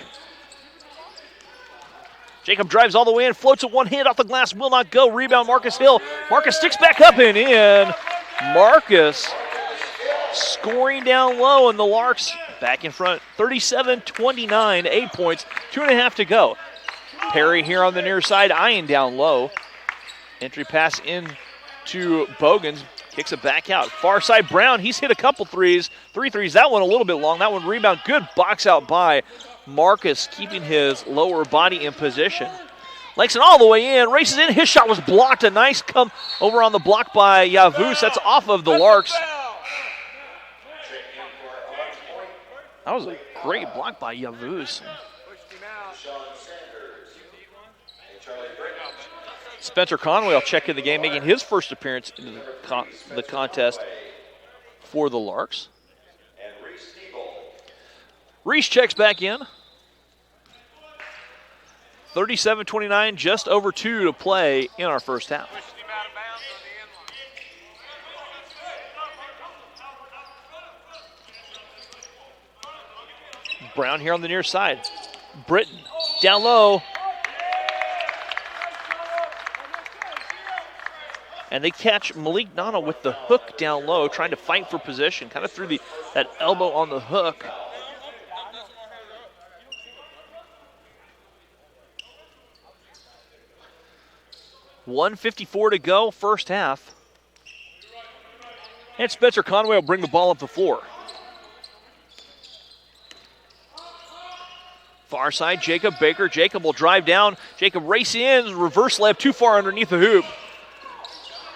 [SPEAKER 2] Jacob drives all the way in, floats a one-hand off the glass, will not go. Rebound, Marcus Hill. Marcus sticks back up and in. Marcus scoring down low, and the Larks back in front. 37-29, 8 points, 2.5 to go. Perry here on the near side, eyeing down low. Entry pass in to Bogans, kicks it back out. Far side Brown, he's hit a couple threes. 3 threes, that one a little bit long. That one rebound, good box out by Marcus, keeping his lower body in position. Langston all the way in, races in, his shot was blocked. A nice come over on the block by Yavuz. That's off of the Larks. That was a great block by Yavuz. Spencer Conway will check in the game, making his first appearance in the contest for the Larks. Reese checks back in. 37-29, just over 2 to play in our first half. Brown here on the near side. Britton down low. And they catch Malik Nana with the hook down low, trying to fight for position. Kind of threw that elbow on the hook. .154 to go, first half. And Spencer Conway will bring the ball up the floor. Far side, Jacob Baker. Jacob will drive down. Jacob racing in, reverse layup too far underneath the hoop.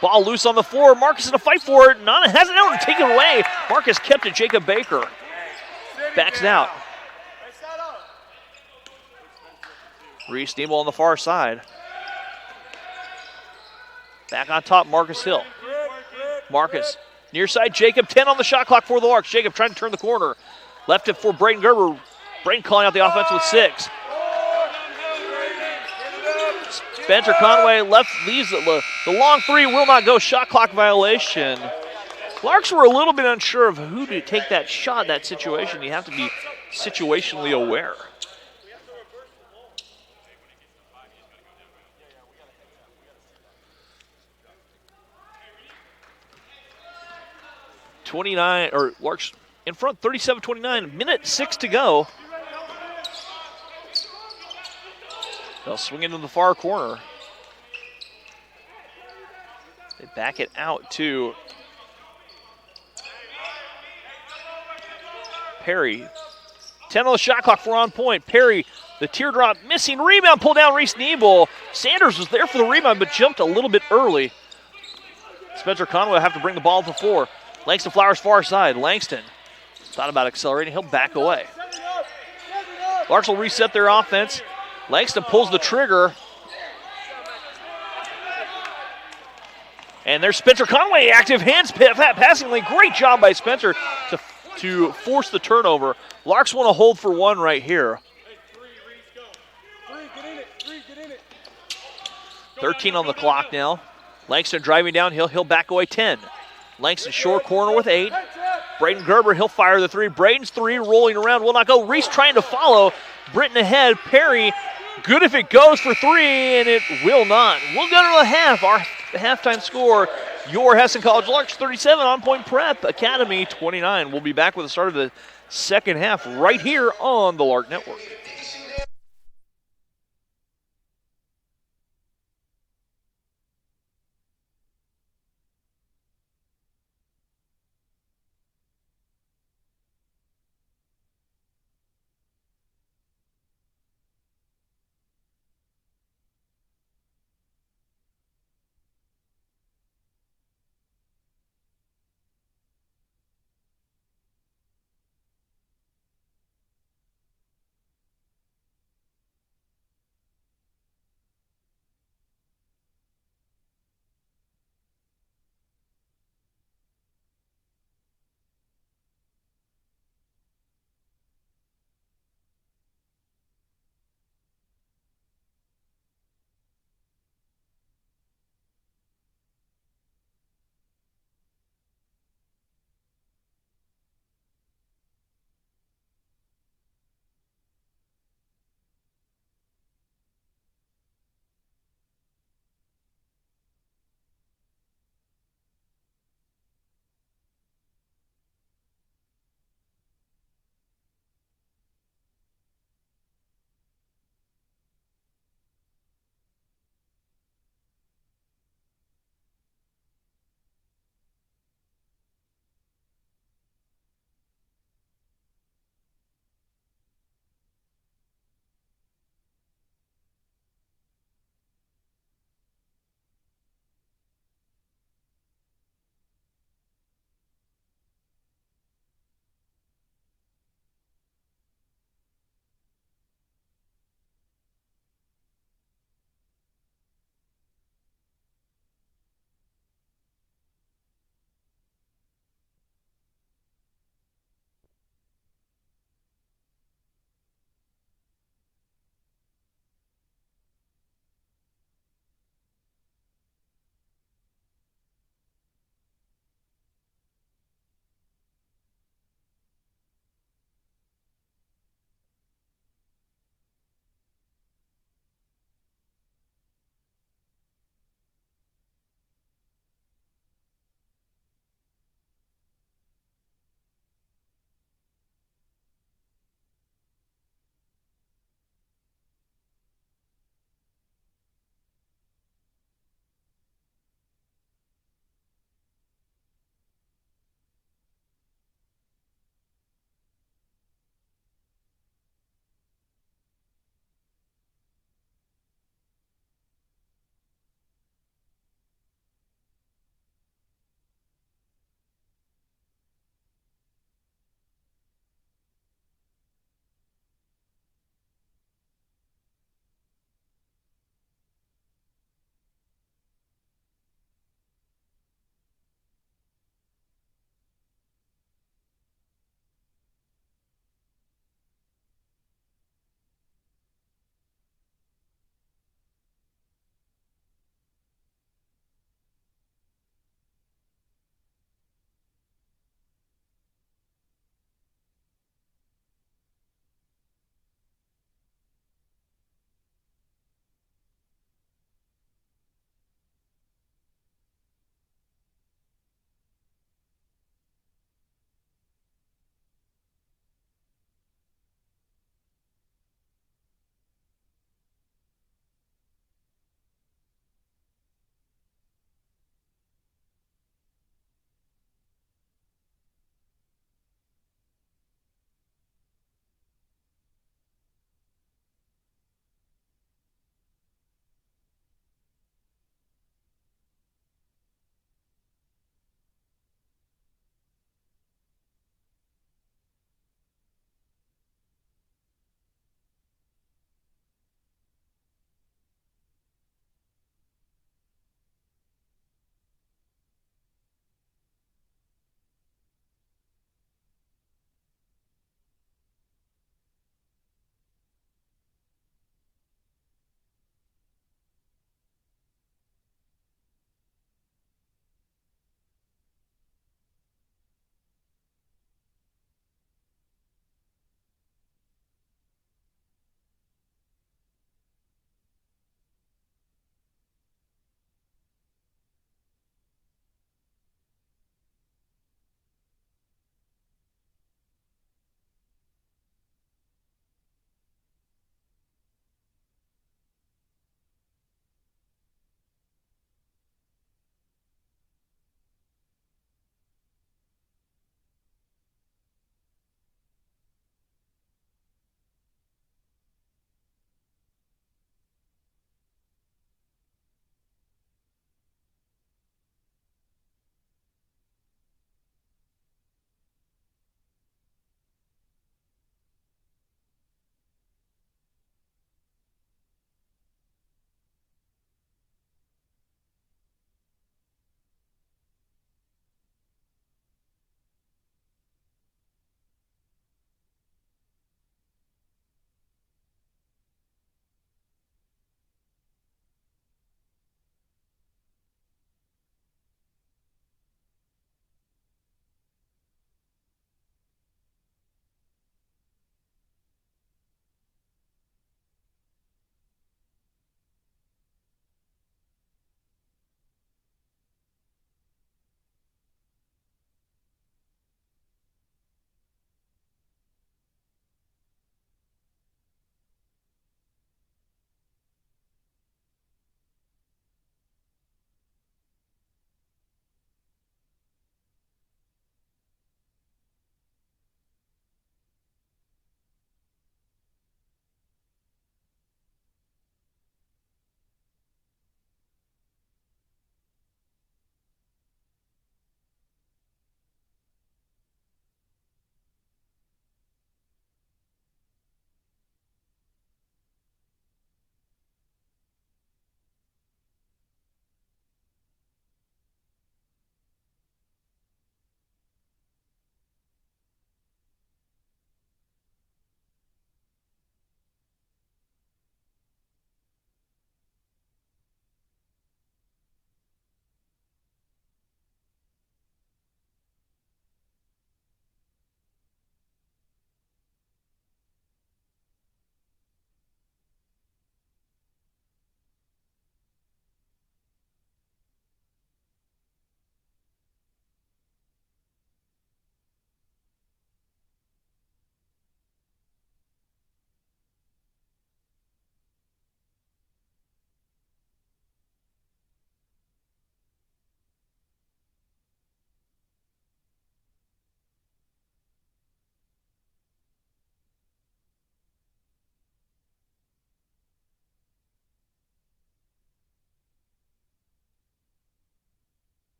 [SPEAKER 2] Ball loose on the floor. Marcus in a fight for it. Nana has it out and take it away. Marcus kept it. Jacob Baker backs it out. Reese Nebel on the far side. Back on top, Marcus Hill. Marcus, near side, Jacob, 10 on the shot clock for the Larks. Jacob trying to turn the corner. Left it for Braden Gerber. Braden calling out the offense with 6. Spencer Conway leaves the long 3, will not go. Shot clock violation. Larks were a little bit unsure of who to take that shot, that situation. You have to be situationally aware. Larks in front, 37-29, minute 6 to go. They'll swing into the far corner. They back it out to Perry. 10 on the shot clock, 4 on point. Perry, the teardrop, missing rebound, pulled down Reese Nebel. Sanders was there for the rebound, but jumped a little bit early. Spencer Conway will have to bring the ball to the floor. Langston Flowers far side. Langston thought about accelerating. He'll back away. Larks will reset their offense. Langston pulls the trigger. And there's Spencer Conway, active hands passing lane. Great job by Spencer to force the turnover. Larks want to hold for 1 right here. 13 on the clock now. Langston driving down. He'll back away 10. Langston short corner with 8. Braden Gerber, he'll fire the 3. Braden's 3 rolling around, will not go. Reese trying to follow. Britton ahead. Perry, good if it goes for 3, and it will not. We'll go to the half. Our halftime score, your Hesston College Larks 37, On Point Prep Academy 29. We'll be back with the start of the second half right here on the Lark Network.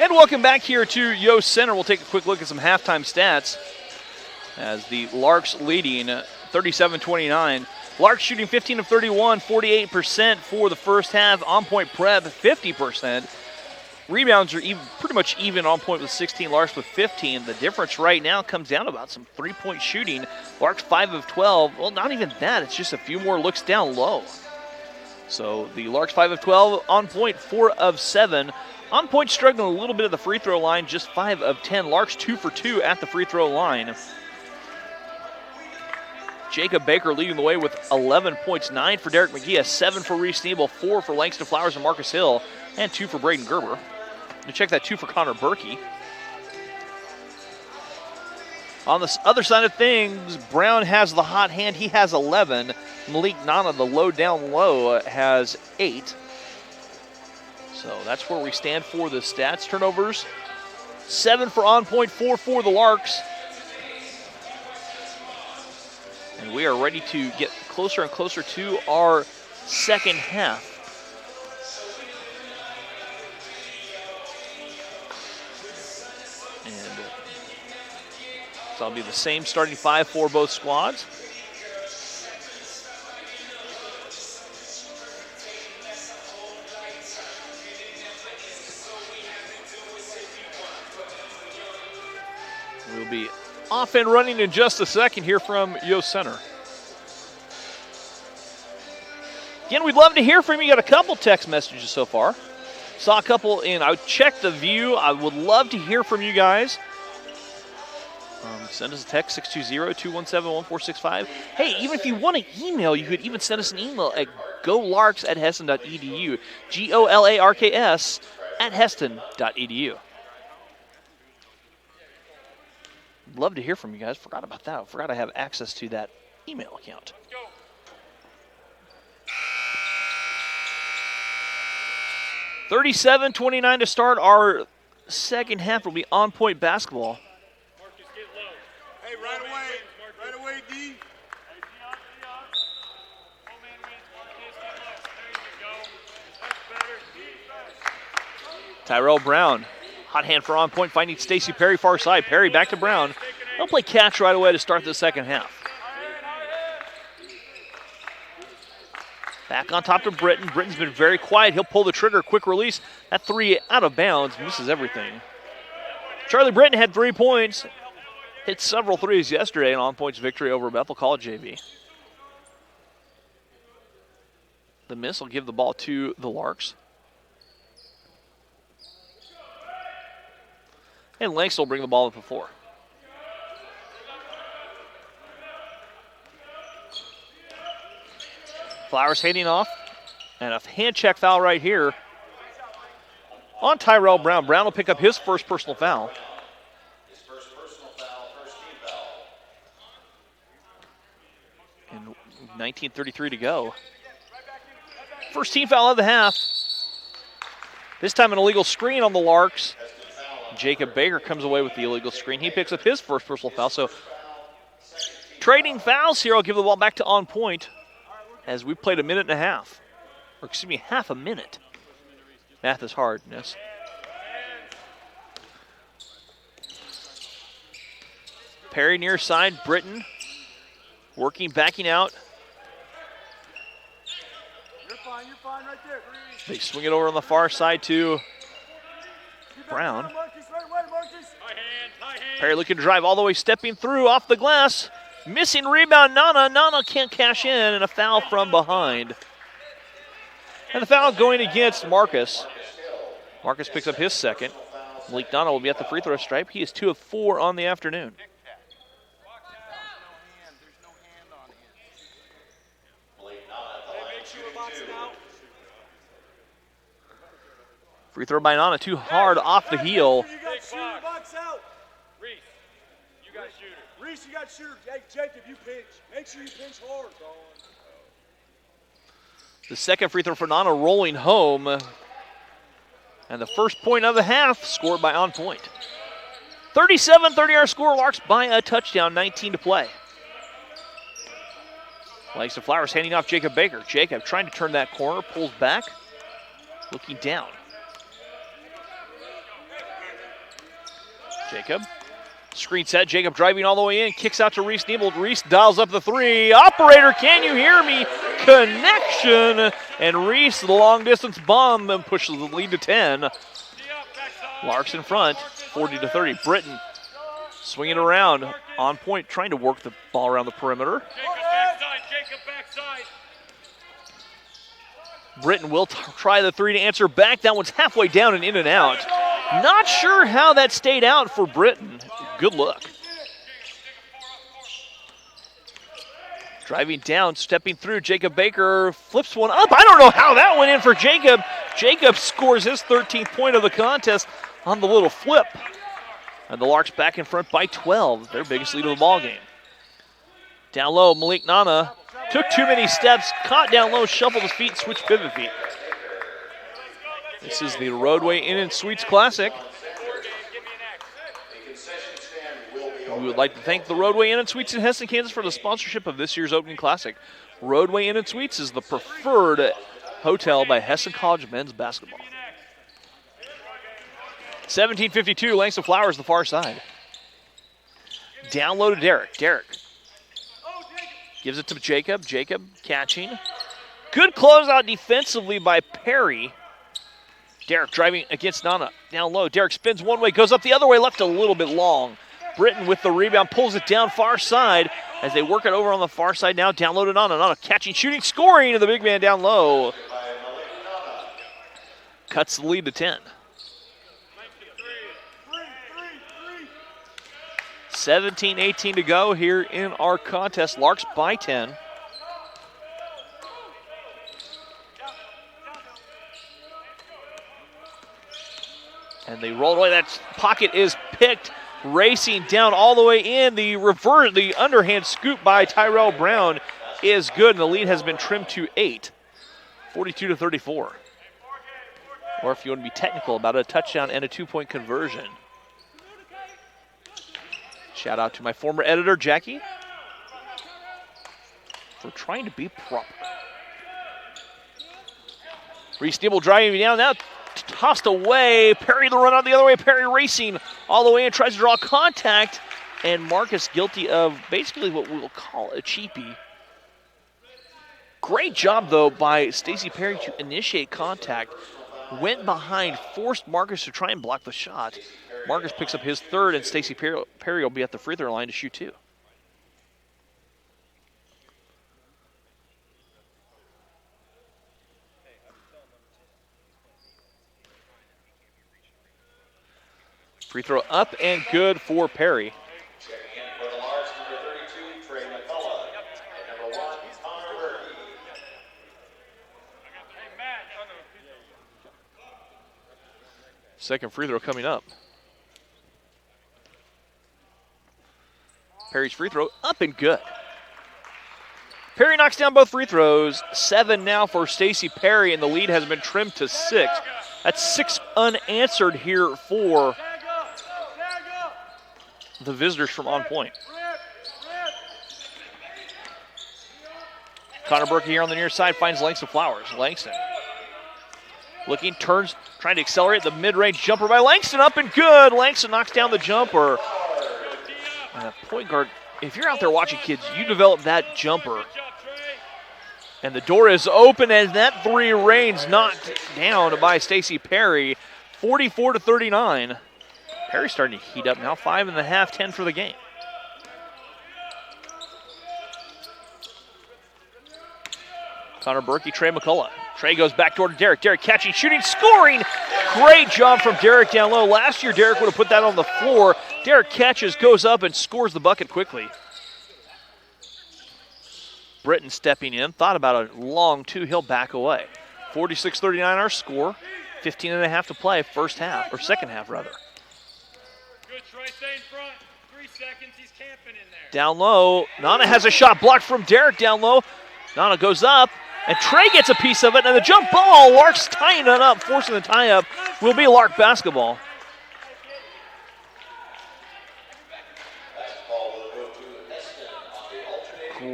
[SPEAKER 2] And welcome back here to Yost Center. We'll take a quick look at some halftime stats as the Larks leading 37-29. Larks shooting 15 of 31, 48% for the first half. On-point prep, 50%. Rebounds are pretty much even on point with 16, Larks with 15. The difference right now comes down to about some three-point shooting. Larks 5 of 12. Well, not even that. It's just a few more looks down low. So the Larks 5 of 12, on point 4 of 7. On point struggling a little bit at the free throw line, just 5 of 10. Larks 2 for 2 at the free throw line. Jacob Baker leading the way with 11 points, 9 for Derek McGee, 7 for Reese Nebel, 4 for Langston Flowers and Marcus Hill, and 2 for Braden Gerber. You check that 2 for Connor Berkey. On the other side of things, Brown has the hot hand. He has 11. Malik Nana, the low down low, has 8. So that's where we stand for the stats. Turnovers, 7 for on point, 4 for the Larks. And we are ready to get closer and closer to our second half. And so it'll be the same starting 5 for both squads. We'll be off and running in just a second here from Yost Center. Again, we'd love to hear from you. Got a couple text messages so far. Saw a couple in. I checked the view. I would love to hear from you guys. Send us a text, 620-217-1465. Hey, even if you want to email, you could even send us an email at golarks@hesston.edu. GOLARKS@hesston.edu. Love to hear from you guys. Forgot about that. I forgot I have access to that email account. 37-29 to start our second half. Will be on point basketball.
[SPEAKER 4] Marcus, get low. Hey, right away, D. Hey, Dion. Oh, man, Marcus, get low. There you go. That's better. Defense.
[SPEAKER 2] Tyrell Brown, hot hand for on point, finding Stacey Perry far side. Perry back to Brown. They'll play catch right away to start the second half. Back on top to Britton. Britton's been very quiet. He'll pull the trigger. Quick release. That 3 out of bounds. Misses everything. Charlie Britton had 3 points. Hit several threes yesterday. An on-points victory over Bethel College JV. The miss will give the ball to the Larks. And Langston will bring the ball up to 4. Flowers heading off. And a hand check foul right here on Tyrell Brown. Brown will pick up his first personal foul.
[SPEAKER 3] His first personal foul, first team foul.
[SPEAKER 2] And 19:33 to go. First team foul of the half. This time an illegal screen on the Larks. Jacob Baker comes away with the illegal screen. He picks up his first personal foul. So trading fouls here. I'll give the ball back to on point as we played a minute and a half. Or excuse me, half a minute. Math is hard, Ness. Perry near side, Britton working, backing out.
[SPEAKER 4] You're fine right there.
[SPEAKER 2] They swing it over on the far side to Brown.
[SPEAKER 4] Marcus, right away, Marcus. High hand.
[SPEAKER 2] Perry looking to drive all the way, stepping through off the glass. Missing rebound, Nana. Nana can't cash in, and a foul from behind. And the foul going against Marcus. Marcus picks up his second. Malik Nana will be at the free throw stripe. He is 2 of 4 on the afternoon. Free throw by Nana, too hard off the heel.
[SPEAKER 4] You got shooter, box out. Reese, you got shooter. Reese, you got shooter. Hey, Jacob, you pinch. Make sure you pinch hard.
[SPEAKER 2] The second free throw for Nana rolling home. And the first point of the half scored by On Point. 37-30 our score. Larks by a touchdown, 19 to play. Langston Flowers handing off Jacob Baker. Jacob trying to turn that corner, pulls back, looking down. Jacob. Screen set. Jacob driving all the way in. Kicks out to Reese Nebel. Reese dials up the three. Operator, can you hear me? Connection. And Reese, the long distance bomb, and pushes the lead to 10. Larks in front, 40-30. Britton swinging around. On point, trying to work the ball around the perimeter.
[SPEAKER 4] Jacob backside.
[SPEAKER 2] Britton will try the three to answer back. That one's halfway down and in and out. Not sure how that stayed out for Britton. Good look. Driving down, stepping through, Jacob Baker flips one up. I don't know how that went in for Jacob. Jacob scores his 13th point of the contest on the little flip. And the Larks back in front by 12, their biggest lead of the ball game. Down low, Malik Nana took too many steps, caught down low, shuffled his feet, switched pivot feet. This is the Roadway Inn & Suites Classic. We would like to thank the Roadway Inn & Suites in Heston, Kansas for the sponsorship of this year's opening classic. Roadway Inn & Suites is the preferred hotel by Heston College men's basketball. 17:52, Langston Flowers, the far side. Down low to Derek. Derek gives it to Jacob. Jacob catching. Good closeout defensively by Perry. Derek driving against Nana. Down low. Derek spins one way, goes up the other way, left a little bit long. Britton with the rebound, pulls it down far side as they work it over on the far side now. Down low to Nana. Nana catching, shooting, scoring, and the big man down low. Cuts the lead to 10. 17-18 to go here in our contest. Larks by 10. And they roll away. That pocket is picked. Racing down all the way in. The underhand scoop by Tyrell Brown is good, and the lead has been trimmed to 8. 42-34. Or if you want to be technical about it, a touchdown and a 2-point conversion. Shout out to my former editor, Jackie, for trying to be proper. Reese Nebel driving down now, tossed away. Perry the run out the other way. Perry racing all the way and tries to draw contact. And Marcus guilty of basically what we will call a cheapie. Great job, though, by Stacey Perry to initiate contact. Went behind, forced Marcus to try and block the shot. Marcus picks up his third, and Stacey Perry will be at the free throw line to shoot 2. Free throw up and good for Perry.
[SPEAKER 3] Checking in for the Larks, number 32, Trey McCullough. And number 1, Connor Murphy.
[SPEAKER 2] Second free throw coming up. Perry's free throw up and good. Perry knocks down both free throws. 7 now for Stacey Perry, and the lead has been trimmed to 6. That's 6 unanswered here for the visitors from On Point. Connor Burke here on the near side finds Langston Flowers. Langston looking, turns, trying to accelerate the mid-range jumper by Langston, up and good. Langston knocks down the jumper. Point guard, if you're out there watching, kids, you develop that jumper. And the door is open as that three rains knocked down by Stacey Perry. 44-39. Perry's starting to heat up now. 5.5, 10 for the game. Connor Berkey, Trey McCullough. Trey goes back door to Derek. Derek catching, shooting, scoring. Great job from Derek down low. Last year, Derek would have put that on the floor. Derek catches, goes up, and scores the bucket quickly. Britton stepping in, thought about a long 2, he'll back away. 46-39 our score. 15.5 to play, first half, or second half rather.
[SPEAKER 4] Good, Trey, stay in front. 3 seconds, he's camping in there.
[SPEAKER 2] Down low, Nana has a shot blocked from Derek down low. Nana goes up, and Trey gets a piece of it, and the jump ball, Larks tying it up, forcing the tie-up, will be Lark basketball.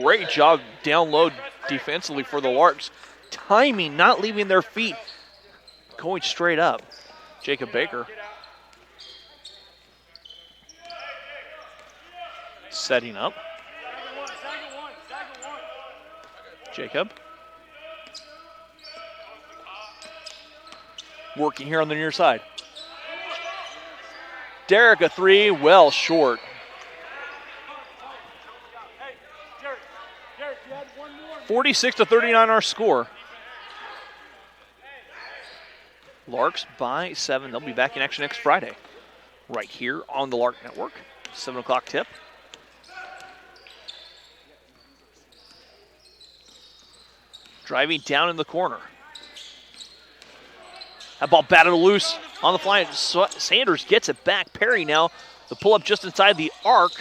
[SPEAKER 2] Great job down low defensively for the Larks. Timing, not leaving their feet, going straight up. Jacob Baker. setting up. Jacob. Working here on the near side. Derek, a three, well short. 46-39 our score. Larks by 7. They'll be back in action next Friday. Right here on the Lark Network. 7 o'clock tip. Driving down in the corner. That ball batted loose on the fly. Sanders gets it back. Perry now. The pull up just inside the arc.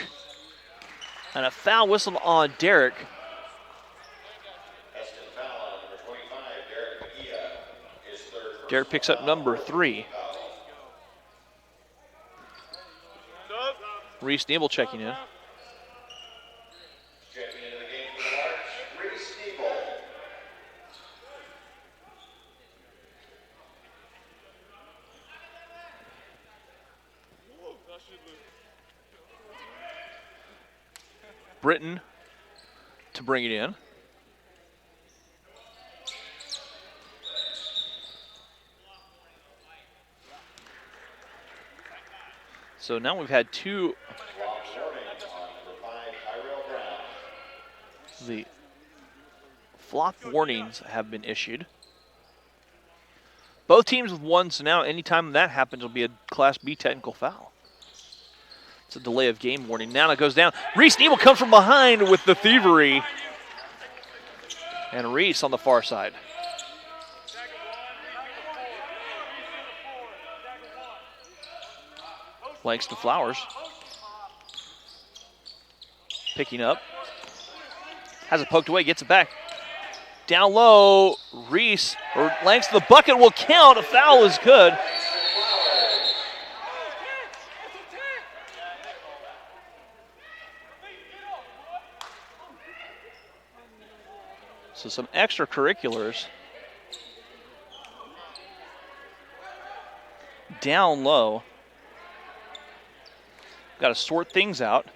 [SPEAKER 2] And a foul whistle on Derek. Derek picks up number 3. Reese Nebel checking in.
[SPEAKER 3] Checking into the game for the Larks, Reese Nebel.
[SPEAKER 2] Britton to bring it in. So now we've had 2. The flop warnings have been issued. Both teams with 1, so now anytime that happens will be a Class B technical foul. It's a delay of game warning. Now it goes down. Reese Nebel comes from behind with the thievery. And Reese on the far side. Langston Flowers. Picking up. Has it poked away, gets it back. Down low, Reese, or Langston, the bucket will count. A foul is good. So some extracurriculars. Down low. Got to sort things out.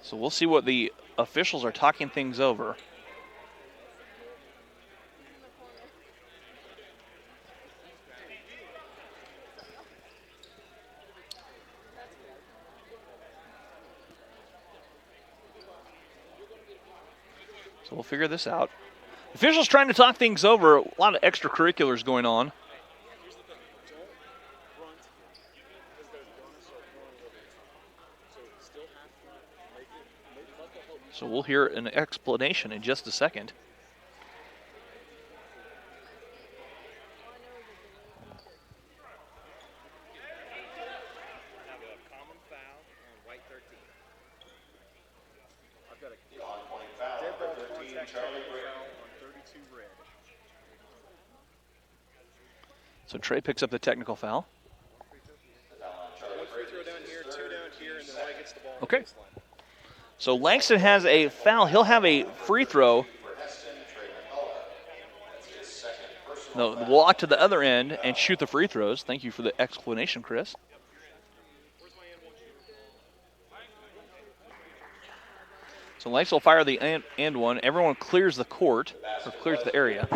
[SPEAKER 2] So we'll see what the officials are talking things over. So we'll figure this out. Officials trying to talk things over. A lot of extracurriculars going on. So we'll hear an explanation in just a second. So Trey picks up the technical foul. Okay. So Langston has a foul. He'll have a free throw. No, walk to the other end and shoot the free throws. Thank you for the explanation, Chris. So Langston will fire the and one. Everyone clears the court, or clears the area.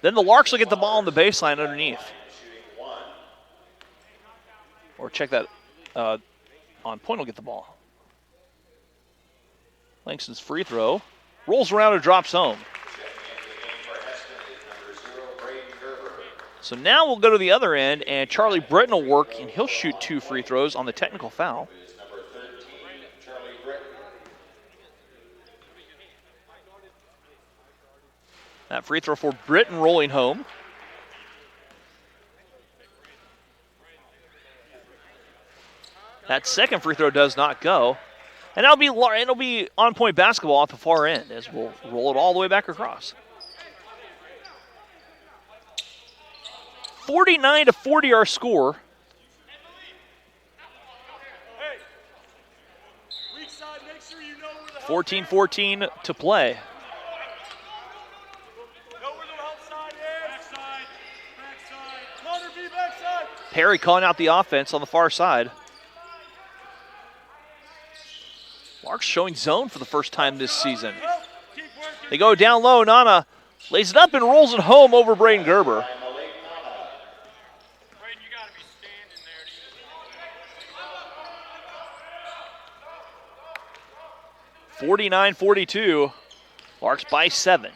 [SPEAKER 2] Then the Larks will get the ball on the baseline underneath. Or check that on point will get the ball. Langston's free throw. Rolls around and drops home. So now we'll go to the other end, and Charlie Britton will work, and he'll shoot 2 free throws on the technical foul. That free throw for Britton rolling home. That second free throw does not go. And it'll be on-point basketball off the far end as we'll roll it all the way back across. 49-40 our score.
[SPEAKER 4] make sure you know where the
[SPEAKER 2] 14-14 to play.
[SPEAKER 4] know where the help side is. Backside. Backside. Connor, be backside.
[SPEAKER 2] Perry calling out the offense on the far side. Larks showing zone for the first time this season.
[SPEAKER 4] Help. Keep working.
[SPEAKER 2] They go down low. Nana lays it up and rolls it home over Braden Gerber.
[SPEAKER 4] Braden, you got to be standing there.
[SPEAKER 2] 49-42. Larks by 7.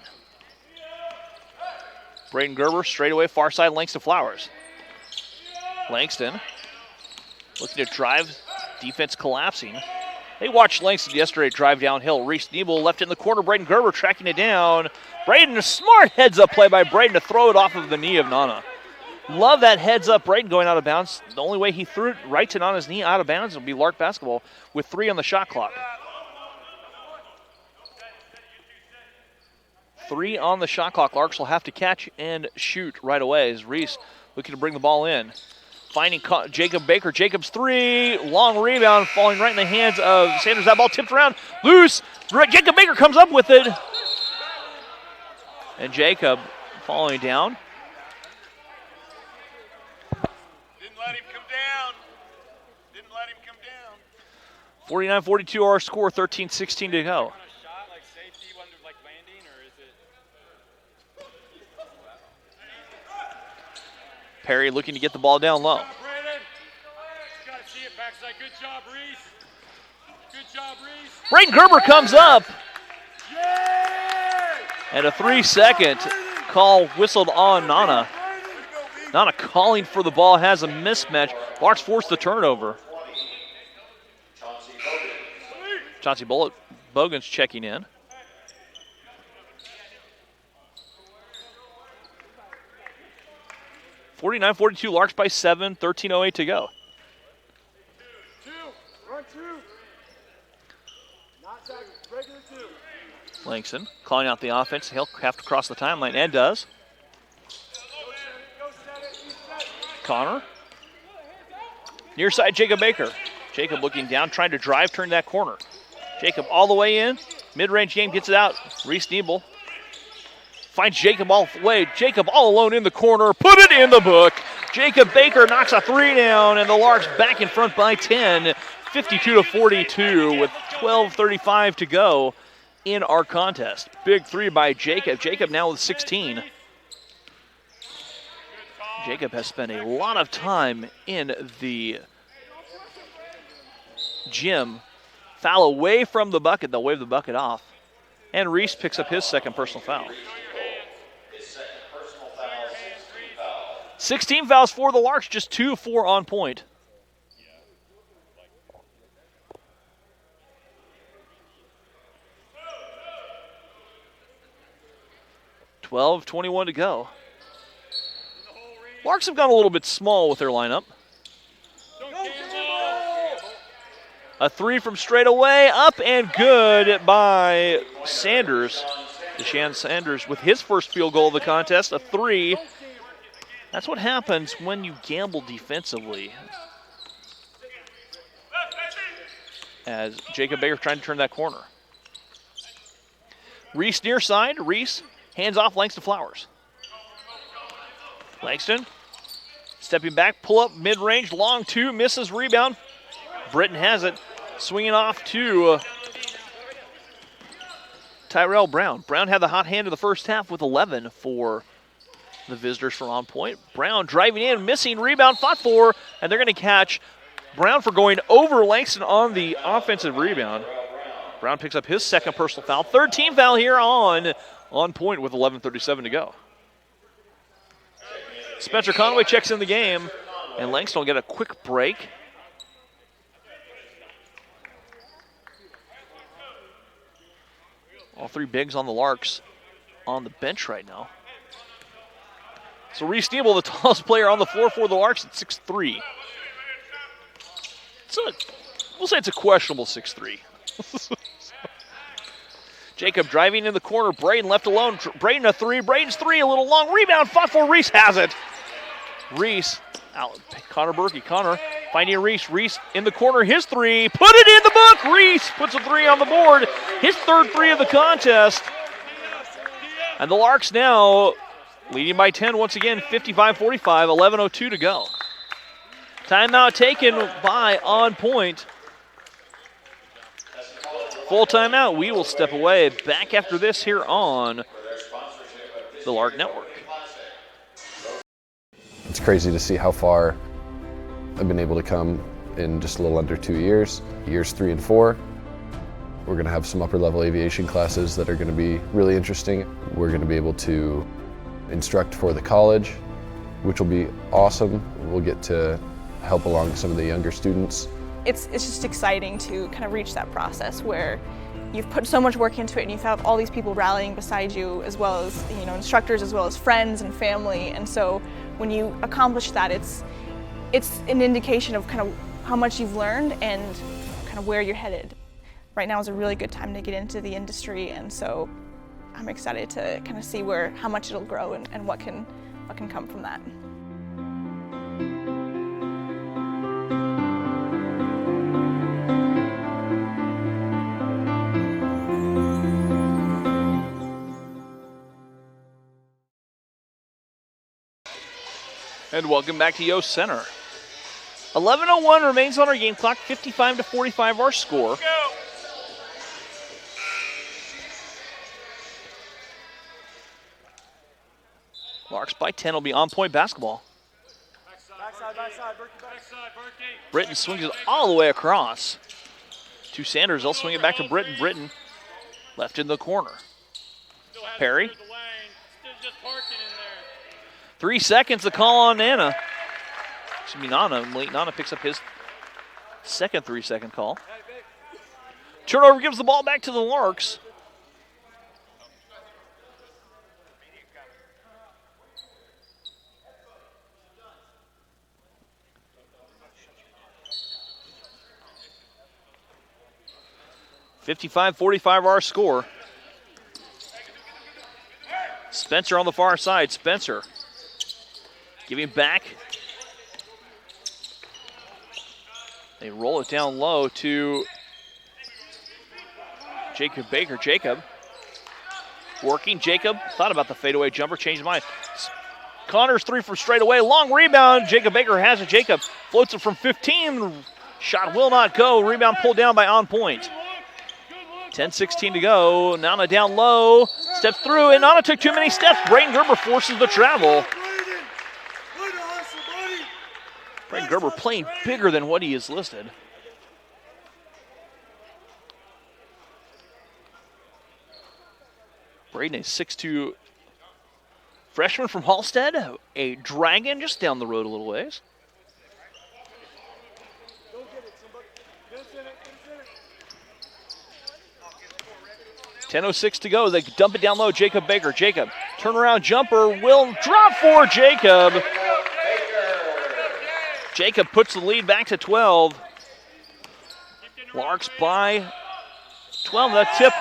[SPEAKER 2] Braden Gerber straight away far side Langston Flowers. Langston looking to drive. Defense collapsing. They watched Langston yesterday drive downhill. Reese Nebel left it in the corner. Braden Gerber tracking it down. Braden, a smart heads-up play by Braden to throw it off of the knee of Nana. Love that heads-up. Braden going out of bounds. The only way he threw it right to Nana's knee out of bounds will be Lark basketball with 3 on the shot clock. 3 on the shot clock. Larks will have to catch and shoot right away as Reese looking to bring the ball in. Finding Jacob Baker. Jacob's 3. Long rebound falling right in the hands of Sanders. That ball tipped around. Loose. Jacob Baker comes up with it. And Jacob falling down.
[SPEAKER 4] Didn't let him come down. Didn't let him come down.
[SPEAKER 2] 49-42 our score. 13-16 to go.
[SPEAKER 4] A shot like safety, one like landing, or is it?
[SPEAKER 2] Perry looking to get the ball down low.
[SPEAKER 4] Braden. Got to see it backside. Good job, Reese. Good job, Reese.
[SPEAKER 2] Braden Gerber comes up.
[SPEAKER 4] Yay!
[SPEAKER 2] And a 3-second call whistled on Nana. Nana calling for the ball, has a mismatch. Larks forced the turnover. Chauncey Bogan's checking in. (49-42) Larks by 7, 13:08 to go.
[SPEAKER 4] Run 2. Not that regular 2.
[SPEAKER 2] Langston calling out the offense. He'll have to cross the timeline, and does.
[SPEAKER 4] Go set it. You set it.
[SPEAKER 2] Connor. Near side, Jacob Baker. Jacob looking down, trying to drive, turn that corner. Jacob all the way in. Mid-range game gets it out. Reese Nebel finds Jacob all the way. Jacob all alone in the corner. Put it in the book. Jacob Baker knocks a 3 down, and the Larks back in front by 10. 52-42 with 12:35 to go in our contest. Big 3 by Jacob. Jacob now with 16. Jacob has spent a lot of time in the gym. Foul away from the bucket. They'll wave the bucket off. And Reese picks up his second personal foul. 16 fouls for the Larks, just 2 of 4 on point. (12:21 to go). Larks have gone a little bit small with their lineup. A 3 from straight away, up and good by Sanders. Deshaun Sanders with his first field goal of the contest, a 3. That's what happens when you gamble defensively. As Jacob Baker trying to turn that corner. Reese near side. Reese hands off Langston Flowers. Langston stepping back, pull up mid-range, long 2, misses, rebound. Britton has it, swinging off to Tyrell Brown. Brown had the hot hand in the first half with 11 for the visitors from On Point. Brown driving in, missing, rebound, fought for, and they're going to catch Brown for going over Langston on the offensive rebound. Brown picks up his second personal foul. 13 foul here on Point with 11:37 to go. Spencer Conway checks in the game, and Langston will get a quick break. All 3 bigs on the Larks on the bench right now. So Reese Nebel, the tallest player on the floor for the Larks at 6'3". We'll say it's a questionable 6'3". Jacob driving in the corner. Braden left alone. Braden a 3. Braden's 3, a little long rebound. Fought for. Reese has it. Reese out. Connor Berkey. Connor Finding Reese. Reese in the corner. His three. Put it in the book. Reese puts a three on the board. His third three of the contest. And the Larks now leading by 10 once again, 55-45, 11:02 to go. Timeout taken by On Point. Full timeout. We will step away. Back after this here on the Lark Network.
[SPEAKER 5] It's crazy to see how far I've been able to come in just a little under 2 years. Years 3 and 4. We're going to have some upper level aviation classes that are going to be really interesting. We're going to be able to instruct for the college, which will be awesome. We'll get to help along some of the younger students.
[SPEAKER 6] It's just exciting to kind of reach that process where you've put so much work into it and you have all these people rallying beside you, as well as instructors, as well as friends and family. And so when you accomplish that, it's an indication of kind of how much you've learned and kind of where you're headed. Right now is a really good time to get into the industry, and so I'm excited to kind of see how much it'll grow and what can come from that.
[SPEAKER 2] And welcome back to Yost Center. 11:01 remains on our game clock, 55-45 our score. Larks by 10 will be On Point basketball.
[SPEAKER 4] Backside,
[SPEAKER 2] Britton swings it all the way across to Sanders. They'll swing it back to Britton. Britton left in the corner. Perry. 3 seconds to call on Nana. Excuse me, Nana. Nana picks up his second 3-second call. Turnover gives the ball back to the Larks. (55-45) our score. Spencer on the far side. Spencer giving back. They roll it down low to Jacob Baker. Jacob working. Jacob thought about the fadeaway jumper, changed his mind. Connors three from straight away. Long rebound. Jacob Baker has it. Jacob floats it from 15. Shot will not go. Rebound pulled down by On Point. 10-16 to go. Nana down low. Steps through, and Nana took too many steps. Braden Gerber forces the travel. Braden Gerber playing bigger than what he is listed. Braden, a 6'2" freshman from Halstead, a Dragon just down the road a little ways. .10:06 to go. They dump it down low. Jacob Baker. Jacob, turnaround jumper will drop for Jacob. Jacob puts the lead back to 12. Larks by 12. That tip.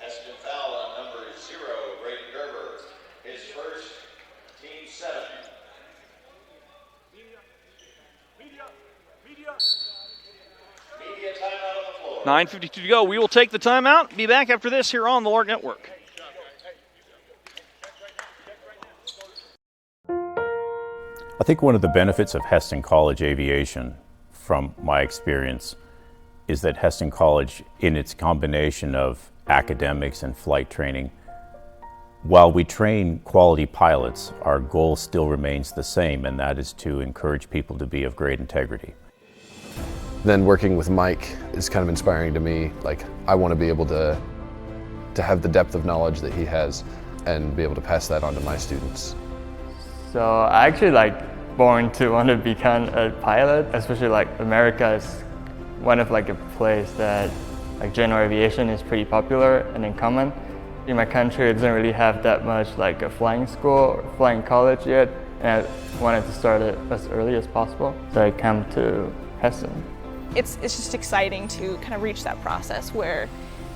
[SPEAKER 3] Heston foul on number 0, Braden Gerber. His first, team 7. Media timeout on the floor.
[SPEAKER 2] 9:52 to go. We will take the timeout. Be back after this here on the Lark Network.
[SPEAKER 7] I think one of the benefits of Heston College Aviation, from my experience, is that Heston College, in its combination of academics and flight training, while we train quality pilots, our goal still remains the same, and that is to encourage people to be of great integrity.
[SPEAKER 5] Then working with Mike is kind of inspiring to me. Like, I want to be able to have the depth of knowledge that he has and be able to pass that on to my students.
[SPEAKER 8] So I actually born to want to become a pilot, especially America is one of a place that general aviation is pretty popular and in common. In my country, it doesn't really have that much a flying school or flying college yet, and I wanted to start it as early as possible. So I came to Heston.
[SPEAKER 6] It's just exciting to kind of reach that process where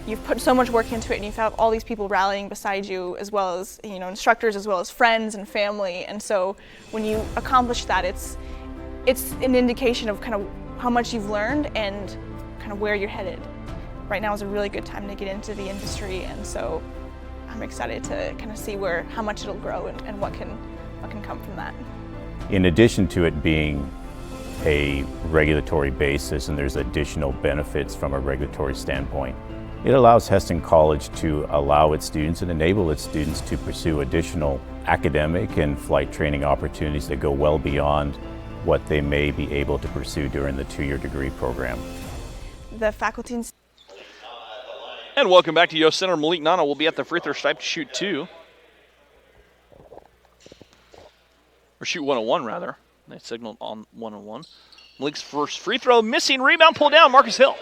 [SPEAKER 6] you've put so much work into it, and you have all these people rallying beside you, as well as instructors, as well as friends and family. And so when you accomplish that, it's an indication of kind of how much you've learned and kind of where you're headed. Right now is a really good time to get into the industry, and so I'm excited to kind of see how much it'll grow and what can come from that.
[SPEAKER 7] In addition to it being a regulatory basis, and there's additional benefits from a regulatory standpoint, it allows Hesston College to allow its students and enable its students to pursue additional academic and flight training opportunities that go well beyond what they may be able to pursue during the 2-year degree program.
[SPEAKER 6] The faculty
[SPEAKER 2] And welcome back to Yost Center. Malik Nana will be at the free throw stripe to shoot 2. Or shoot 101, rather. They signaled on 101. Malik's first free throw, missing, rebound, pulled down, Marcus Hill.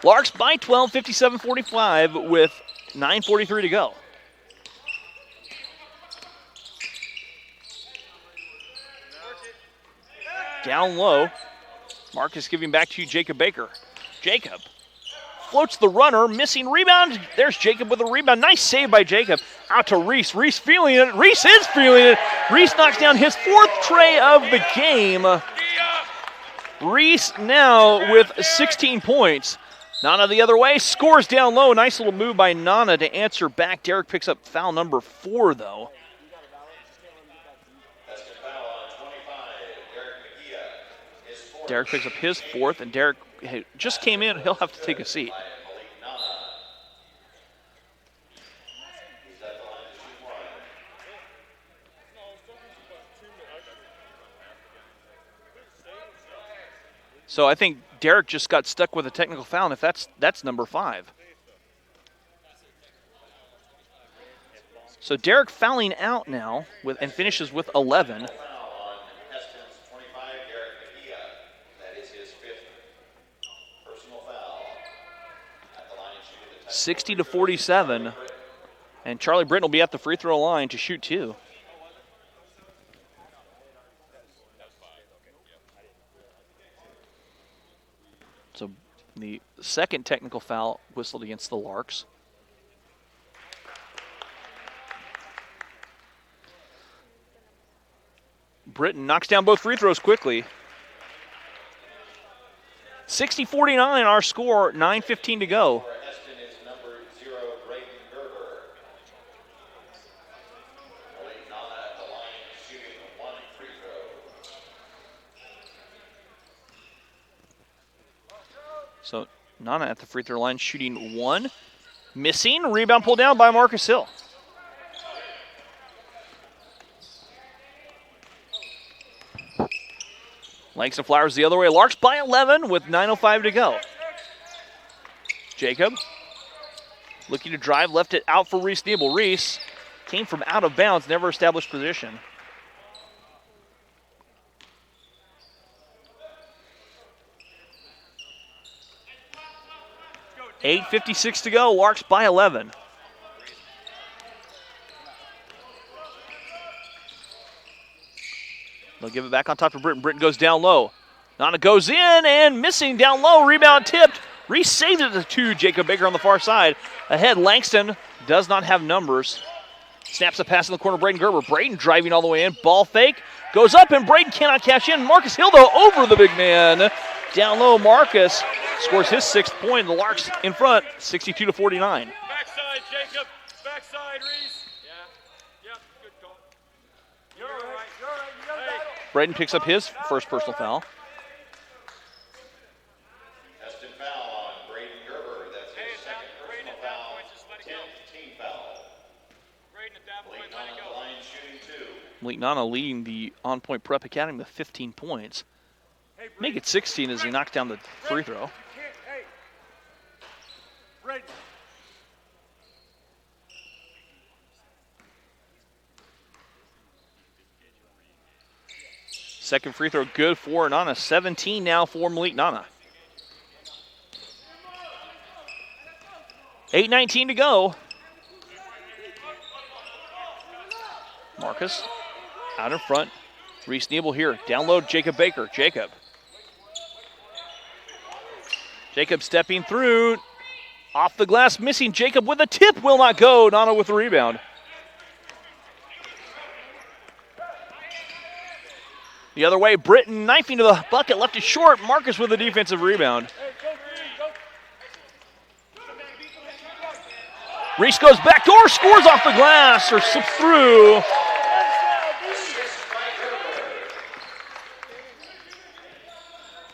[SPEAKER 2] Larks by 12, 57-45 with 9:43 to go. Down low. Marcus giving back to Jacob Baker. Jacob floats the runner, missing rebound. There's Jacob with a rebound. Nice save by Jacob. Out to Reese. Reese feeling it. Reese is feeling it. Reese knocks down his 4th tray of the game. Reese now with 16 points. Nana the other way, scores down low. Nice little move by Nana to answer back. Derek picks up foul number 4, though. Derek picks up his 4th, and Derek just came in. He'll have to take a seat. So I think Derek just got stuck with a technical foul, and if that's number 5. So Derek fouling out now and finishes with 11. 60-47, and Charlie Britton will be at the free throw line to shoot 2. So the second technical foul whistled against the Larks. Britton knocks down both free throws quickly. 60-49 our score, 9:15 to go. So Nana at the free throw line shooting 1. Missing. Rebound pulled down by Marcus Hill. Langston Flowers the other way. Larks by 11 with 9:05 to go. Jacob looking to drive. Left it out for Reese Nebel. Reese came from out of bounds. Never established position. $8:56 to go. Larks by 11. They'll give it back on top of Britton. Britton goes down low. Nana goes in and missing down low. Rebound tipped. Reese saved it to Jacob Baker on the far side. Ahead, Langston does not have numbers. Snaps a pass in the corner, Braden Gerber. Braden driving all the way in. Ball fake. Goes up and Braden cannot cash in. Marcus Hill, though, over the big man. Down low, Marcus scores his 6th point. The Larks in front, 62-49.
[SPEAKER 4] Backside, Jacob. Backside, Reese. Yeah, good call. You're all right. You got a battle.
[SPEAKER 2] Braden picks up his first personal foul.
[SPEAKER 3] Hesston foul on Braden Gerber. That's his second personal foul. 10th team foul.
[SPEAKER 4] Braden at that point,
[SPEAKER 3] Malik
[SPEAKER 4] let it
[SPEAKER 3] Nana
[SPEAKER 4] go.
[SPEAKER 3] the line shooting 2.
[SPEAKER 2] Malik Nana leading the On Point Prep Academy with 15 points. Make it 16 as he knocked down the free throw.
[SPEAKER 4] Hey, Braden.
[SPEAKER 2] Second free throw good for Nana. 17 now for Malik Nana. 8:19 to go. Marcus out in front. Reese Nebel here. Down low, Jacob Baker. Jacob Jacob stepping through. Off the glass, missing. Jacob with a tip, will not go. Nana with the rebound. The other way, Britton knifing to the bucket, left it short. Marcus with a defensive rebound. Reese goes back door, scores off the glass, or slips through.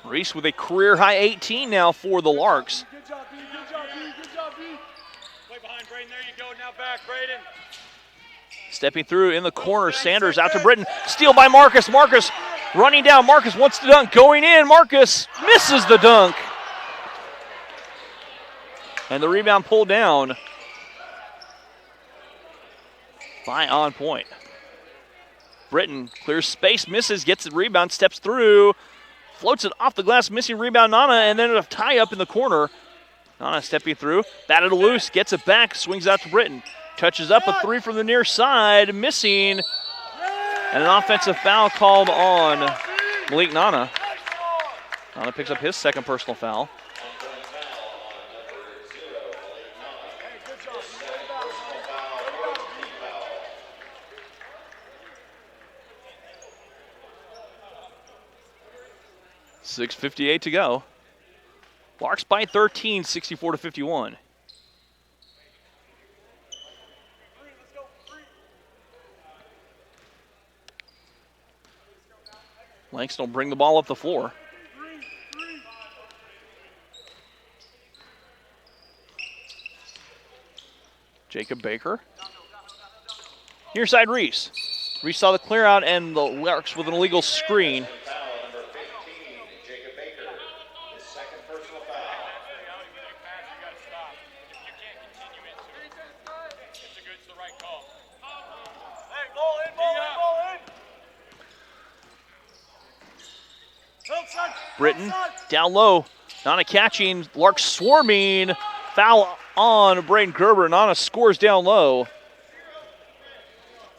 [SPEAKER 2] Reese with a career high 18 now for the Larks.
[SPEAKER 4] Good job, B. Good job, B. Good job, B. Play behind Braden. There you go. Now back, Braden.
[SPEAKER 2] Stepping through in the corner, Sanders out to Britton. Steal by Marcus. Marcus running down. Marcus wants to dunk. Going in. Marcus misses the dunk. And the rebound pulled down by On Point. Britton clears space, misses, gets the rebound, steps through, floats it off the glass, missing rebound Nana, and then a tie-up in the corner. Nana stepping through, batted loose, gets it back, swings out to Britton. Touches up a three from the near side, missing, and an offensive foul called on Malik Nana. Nana picks up his second personal foul. .6:58 to go. Larks by 13, 64-51. Langston will bring the ball up the floor. Jacob Baker. Near side Reese. Reese saw the clear out and the Larks with an illegal screen. Britton down low. Nana catching. Larks swarming. Foul on Braden Gerber. Nana scores down low.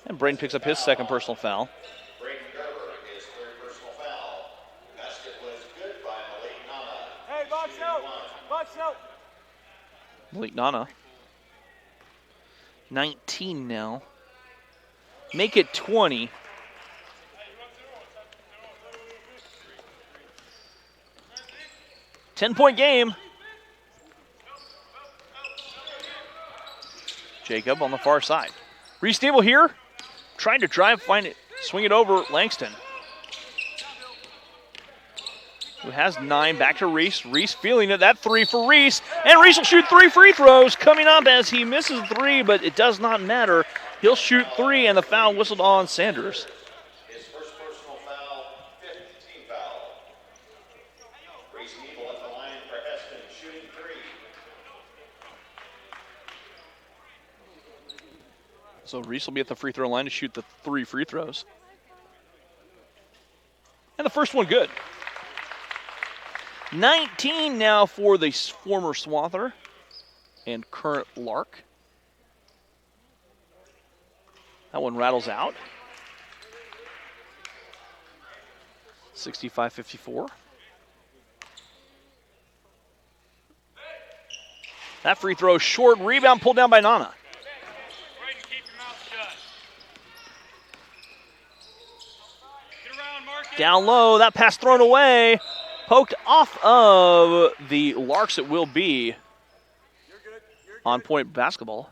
[SPEAKER 2] And Braden picks up his second personal foul.
[SPEAKER 3] Braden Gerber, his third personal foul. Basket was good by Malik Nana.
[SPEAKER 4] Hey, box out. Box out.
[SPEAKER 2] Malik Nana. 19 now. Make it 20. Ten-point game. Jacob on the far side. Reese Stevel here, trying to drive, find it, swing it over Langston, who has 9. Back to Reese. Reese feeling it. That three for Reese, and Reese will shoot 3 free throws. Coming up as he misses 3, but it does not matter. He'll shoot 3, and the foul whistled on Sanders.
[SPEAKER 3] His first personal foul, 5th team foul. Reese Stevel at the line for Heston, shooting 3.
[SPEAKER 2] So Reese will be at the free throw line to shoot the 3 free throws. And the first one good. 19 now for the former Swather and current Lark. That one rattles out. 65-54. That free throw short. Rebound pulled down by Nana. Down low, that pass thrown away. Poked off of the Larks, it will be On Point basketball.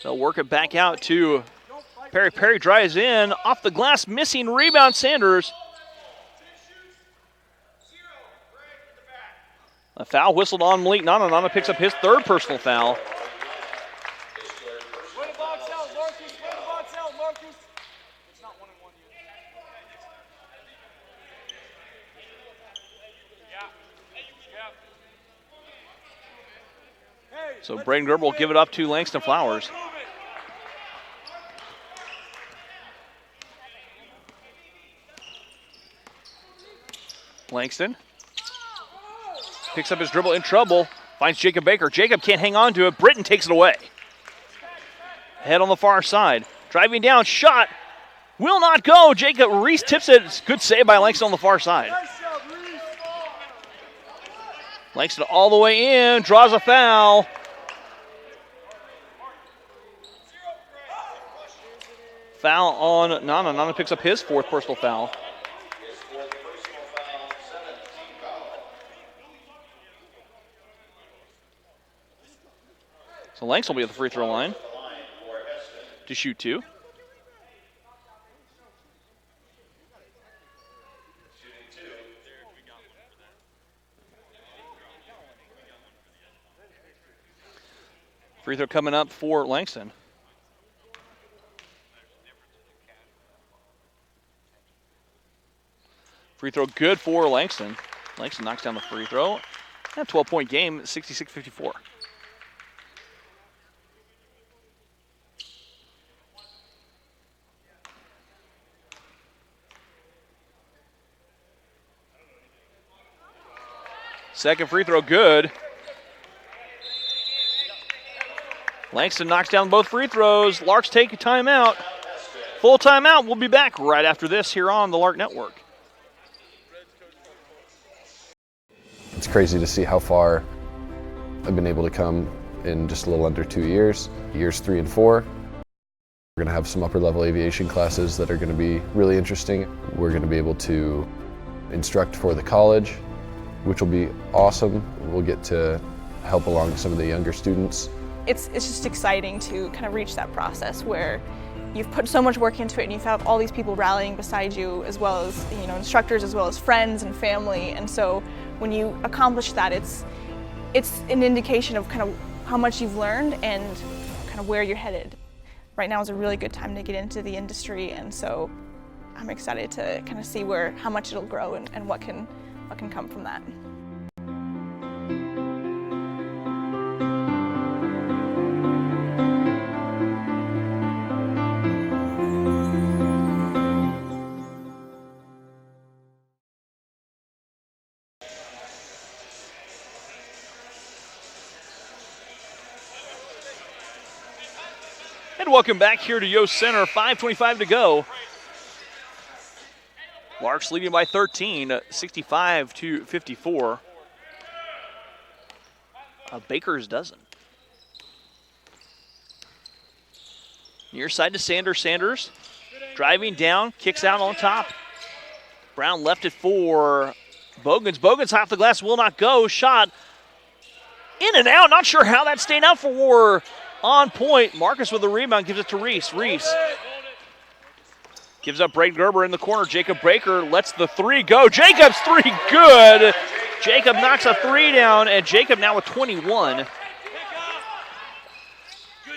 [SPEAKER 2] They'll work it back out to Perry. Perry drives in, off the glass, missing rebound Sanders. A foul whistled on Malik Nana. Nana picks up his third personal foul.
[SPEAKER 4] Way to box out, Marcus. Way to box out, Marcus. It's not 1-1 yet.
[SPEAKER 2] So Braden Gerber will give it up to Langston Flowers. Langston picks up his dribble, in trouble, finds Jacob Baker. Jacob can't hang on to it. Britton takes it away. Head on the far side. Driving down, shot. Will not go. Jacob Reese tips it. Good save by Langston on the far side. Langston all the way in, draws a foul. Foul on Nana. Nana picks up his fourth personal foul. So Langston will be at the free throw line to shoot two. Free throw coming up for Langston. Free throw good for Langston. Langston knocks down the free throw. A 12-point game, 66-54. Second free throw good. Langston knocks down both free throws. Larks take a timeout. Full timeout. We'll be back right after this here on the Lark Network.
[SPEAKER 5] It's crazy to see how far I've been able to come in just a little under 2 years. Years 3 and 4. We're going to have some upper level aviation classes that are going to be really interesting. We're going to be able to instruct for the college, which will be awesome. We'll get to help along some of the younger students.
[SPEAKER 6] It's just exciting to kind of reach that process where you've put so much work into it and you have all these people rallying beside you, as well as instructors, as well as friends and family. And so when you accomplish that, it's an indication of kind of how much you've learned and kind of where you're headed. Right now is a really good time to get into the industry, and so I'm excited to kind of see how much it'll grow and what can come from that.
[SPEAKER 2] And welcome back here to Yost Center. 5:25 to go. Larks leading by 13, 65-54. A Baker's dozen. Near side to Sanders. Sanders driving down, kicks out on top. Brown left it for Bogans. Bogans off the glass, will not go. Shot in and out. Not sure how that stayed out for On Point. Marcus with the rebound, gives it to Reese. Reese gives up Braden Gerber in the corner. Jacob Baker lets the three go. Jacob's three good. Jacob knocks a three down, and Jacob now with 21.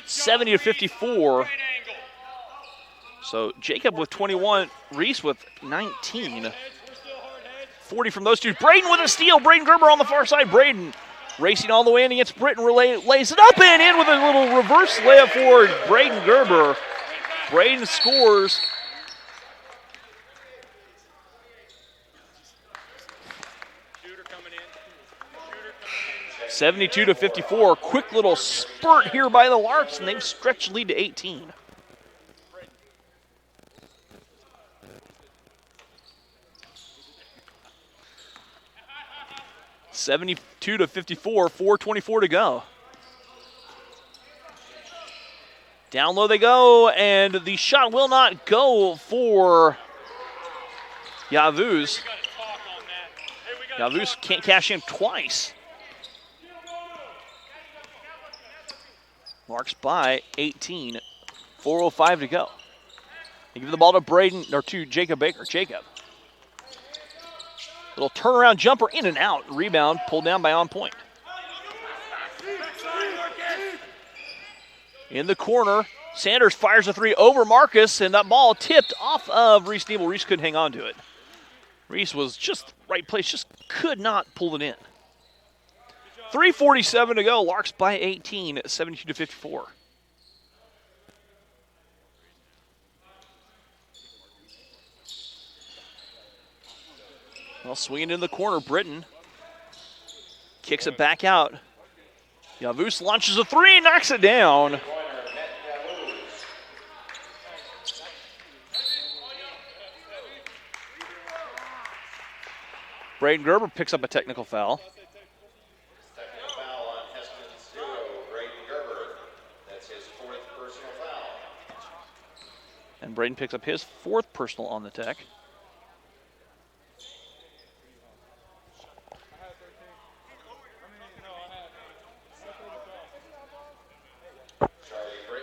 [SPEAKER 2] 70-54. So Jacob with 21, Reese with 19. 40 from those two. Braden with a steal. Braden Gerber on the far side. Braden racing all the way in against Britton, lays it up and in with a little reverse layup for Braden Gerber. Braden scores.
[SPEAKER 4] Shooter coming in.
[SPEAKER 2] 72-54. Quick little spurt here by the Larks, and they've stretched lead to 18. $72-54, 4:24 to go. Down low they go, and the shot will not go for Yavuz. Yavuz can't cash in twice. Larks by 18, 4:05 to go. They give the ball to Braden, or to Jacob Baker. Jacob. Little turnaround jumper in and out. Rebound pulled down by On Point. In the corner, Sanders fires a three over Marcus, and that ball tipped off of Reese Nebel. Reese couldn't hang on to it. Reese was just right place, just could not pull it in. 3:47 to go. Larks by 18, 72-54. Well, swinging in the corner, Britton kicks it back out. Yavuz launches a three, knocks it down. Braden Gerber picks up a technical foul.
[SPEAKER 3] Technical foul on Heston's 0, Braden Gerber. That's his 4th personal foul.
[SPEAKER 2] And Braden picks up his 4th personal on the tech.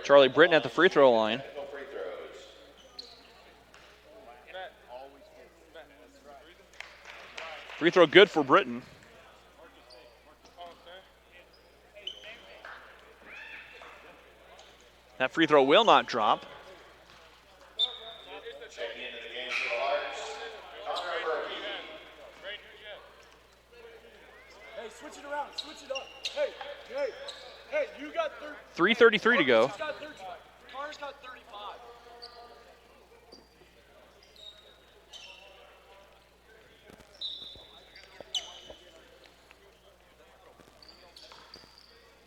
[SPEAKER 2] Charlie Britton at the free throw line.
[SPEAKER 3] Free throws.
[SPEAKER 2] Free throw good for Britton. That free throw will not drop.
[SPEAKER 3] Checking into the game for the Larks, Connor Berkey.
[SPEAKER 4] Hey, switch it around. Switch it up. Hey, you got
[SPEAKER 2] 3:33 to go.
[SPEAKER 4] Marcus got 13. Connor's got 35.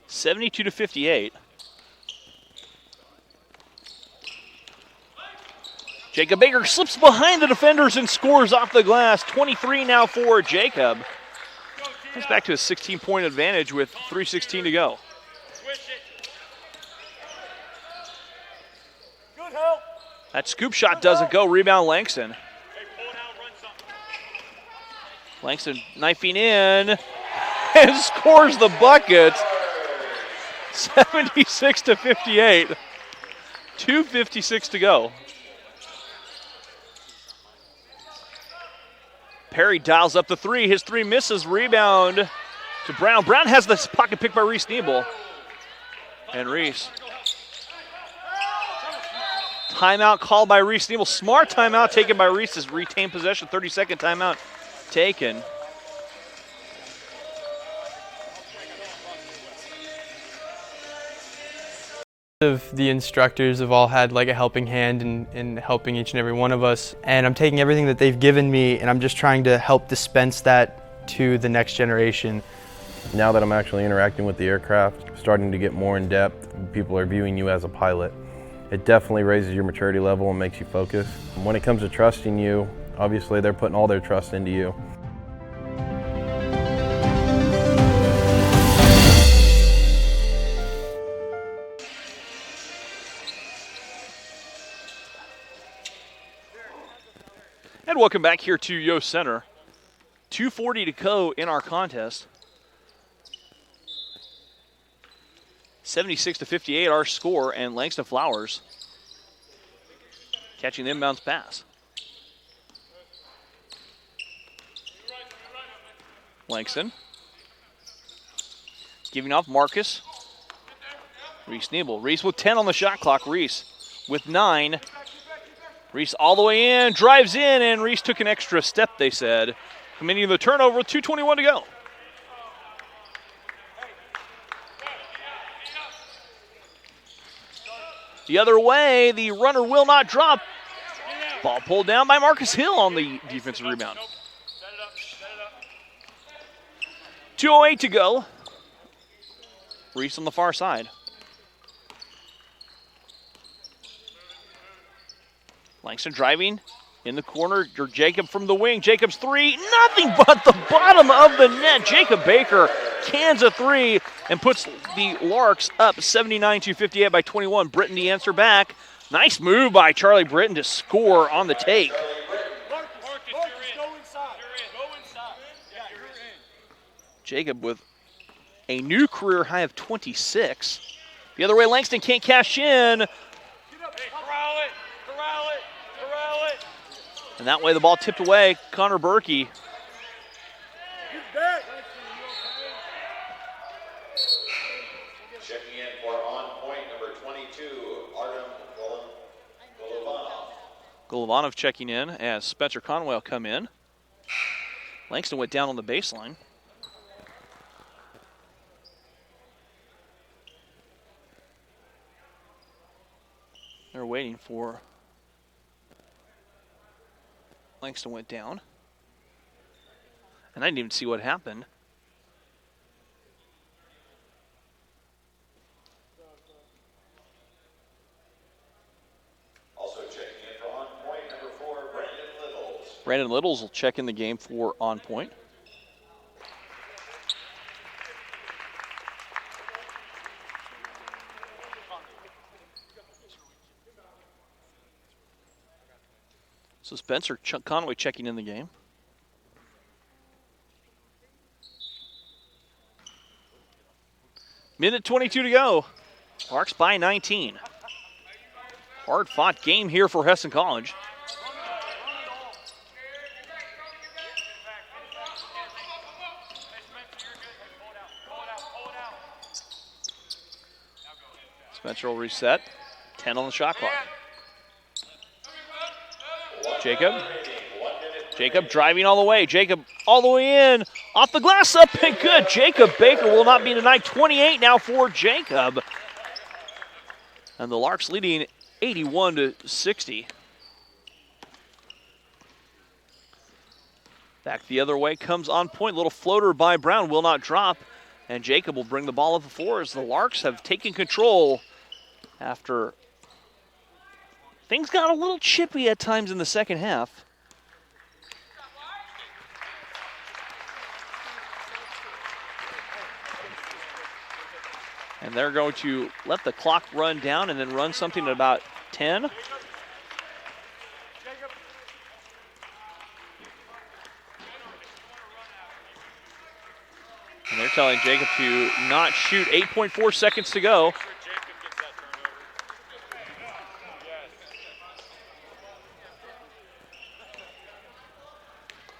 [SPEAKER 2] (72 to 58). Jacob Baker slips behind the defenders and scores off the glass. 23 now for Jacob. He's back to a 16-point advantage with 3:16 to go.
[SPEAKER 4] Good help.
[SPEAKER 2] That scoop shot doesn't go. Rebound Langston.
[SPEAKER 4] Hey, pull it out, run something.
[SPEAKER 2] Langston knifing in and scores the bucket. 76 to 58. 2:56 to go. Perry dials up the three. His three misses. Rebound to Brown. Brown has the pocket picked by Reese Nebel. And Reese. Timeout called by Reese Nebel. Smart timeout taken by Reese to retain possession. 30-second timeout taken.
[SPEAKER 9] Of the instructors have all had like a helping hand in helping each and every one of us, and I'm taking everything that they've given me and I'm just trying to help dispense that to the next generation.
[SPEAKER 10] Now that I'm actually interacting with the aircraft, starting to get more in depth, people are viewing you as a pilot. It definitely raises your maturity level and makes you focus. When it comes to trusting you, obviously they're putting all their trust into you.
[SPEAKER 2] And welcome back here to Yost Center. 2:40 to go in our contest. 76 to 58 our score, and Langston Flowers catching the inbounds pass. Langston giving off Marcus. Reese Nebel. Reese with 10 on the shot clock. Reese with 9. Reese all the way in, drives in, and Reese took an extra step, they said. Committing the turnover with 2:21 to go. The other way, the runner will not drop. Ball pulled down by Marcus Hill on the defensive rebound. 2:08 to go. Reese on the far side. Langston driving in the corner. Jacob from the wing. Jacob's three. Nothing but the bottom of the net. Jacob Baker cans a three and puts the Larks up 79 to 58 by 21. Britton the answer back. Nice move by Charlie Britton to score on the take.
[SPEAKER 4] Marcus, go inside. Go inside. Yeah, you're in.
[SPEAKER 2] Jacob with a new career high of 26. The other way, Langston can't cash in.
[SPEAKER 4] Hey, corral it. Corral it. Corral it.
[SPEAKER 2] And that way the ball tipped away. Connor Berkey.
[SPEAKER 4] Get back.
[SPEAKER 3] Checking in for on point number 22, Artem Golovanov.
[SPEAKER 2] Golovanov checking in as Spencer Conway will come in. Langston went down on the baseline. They're waiting for Langston went down. And I didn't even see what happened.
[SPEAKER 3] Also checking in for on point, number 4, Brandon Littles.
[SPEAKER 2] Brandon Littles will check in the game for on point. So Spencer Conway checking in the game. Minute 22 to go. Larks by 19. Hard-fought game here for Heston College. Spencer will reset. 10 on the shot clock. Jacob driving all the way. Jacob all the way in. Off the glass, up and good. Jacob Baker will not be denied. 28 now for Jacob. And the Larks leading 81-60. Back the other way comes on point. Little floater by Brown will not drop. And Jacob will bring the ball up the floor as the Larks have taken control after things got a little chippy at times in the second half. And they're going to let the clock run down and then run something at about 10. And they're telling Jacob to not shoot. 8.4 seconds to go.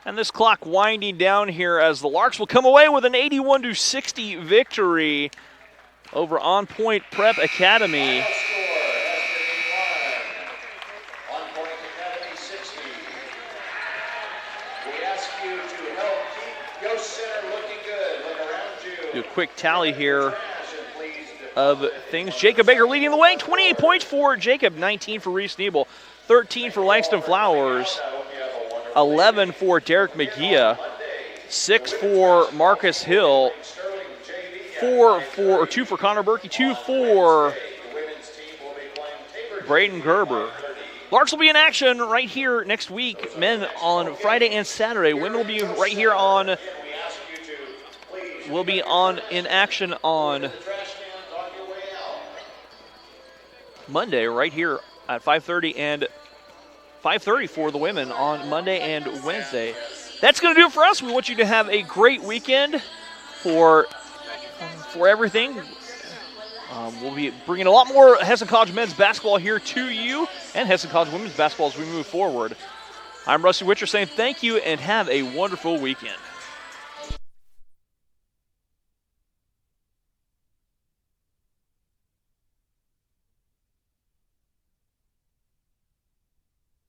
[SPEAKER 2] And this clock winding down here as the Larks will come away with an 81-60 victory over On Point Prep Academy.
[SPEAKER 3] On point Academy 60. We ask you to help keep your center looking good. Look around you.
[SPEAKER 2] Do a quick tally here of things. Jacob Baker leading the way. 28 points for Jacob, 19 for Reese Nebel, 13 for Langston Flowers, 11 for Derek McGee, 6 for Marcus Hill, 2 for Connor Berkey, 2 for Braden Gerber. Larks will be in action right here next week. Men on Friday and Saturday. Women will be right here on. Will be on in action on Monday, right here at 5:30 and 5:30 for the women on Monday and Wednesday. That's going to do it for us. We want you to have a great weekend for everything. We'll be bringing a lot more Heston College men's basketball here to you and Heston College women's basketball as we move forward. I'm Rusty Witcher saying thank you and have a wonderful weekend.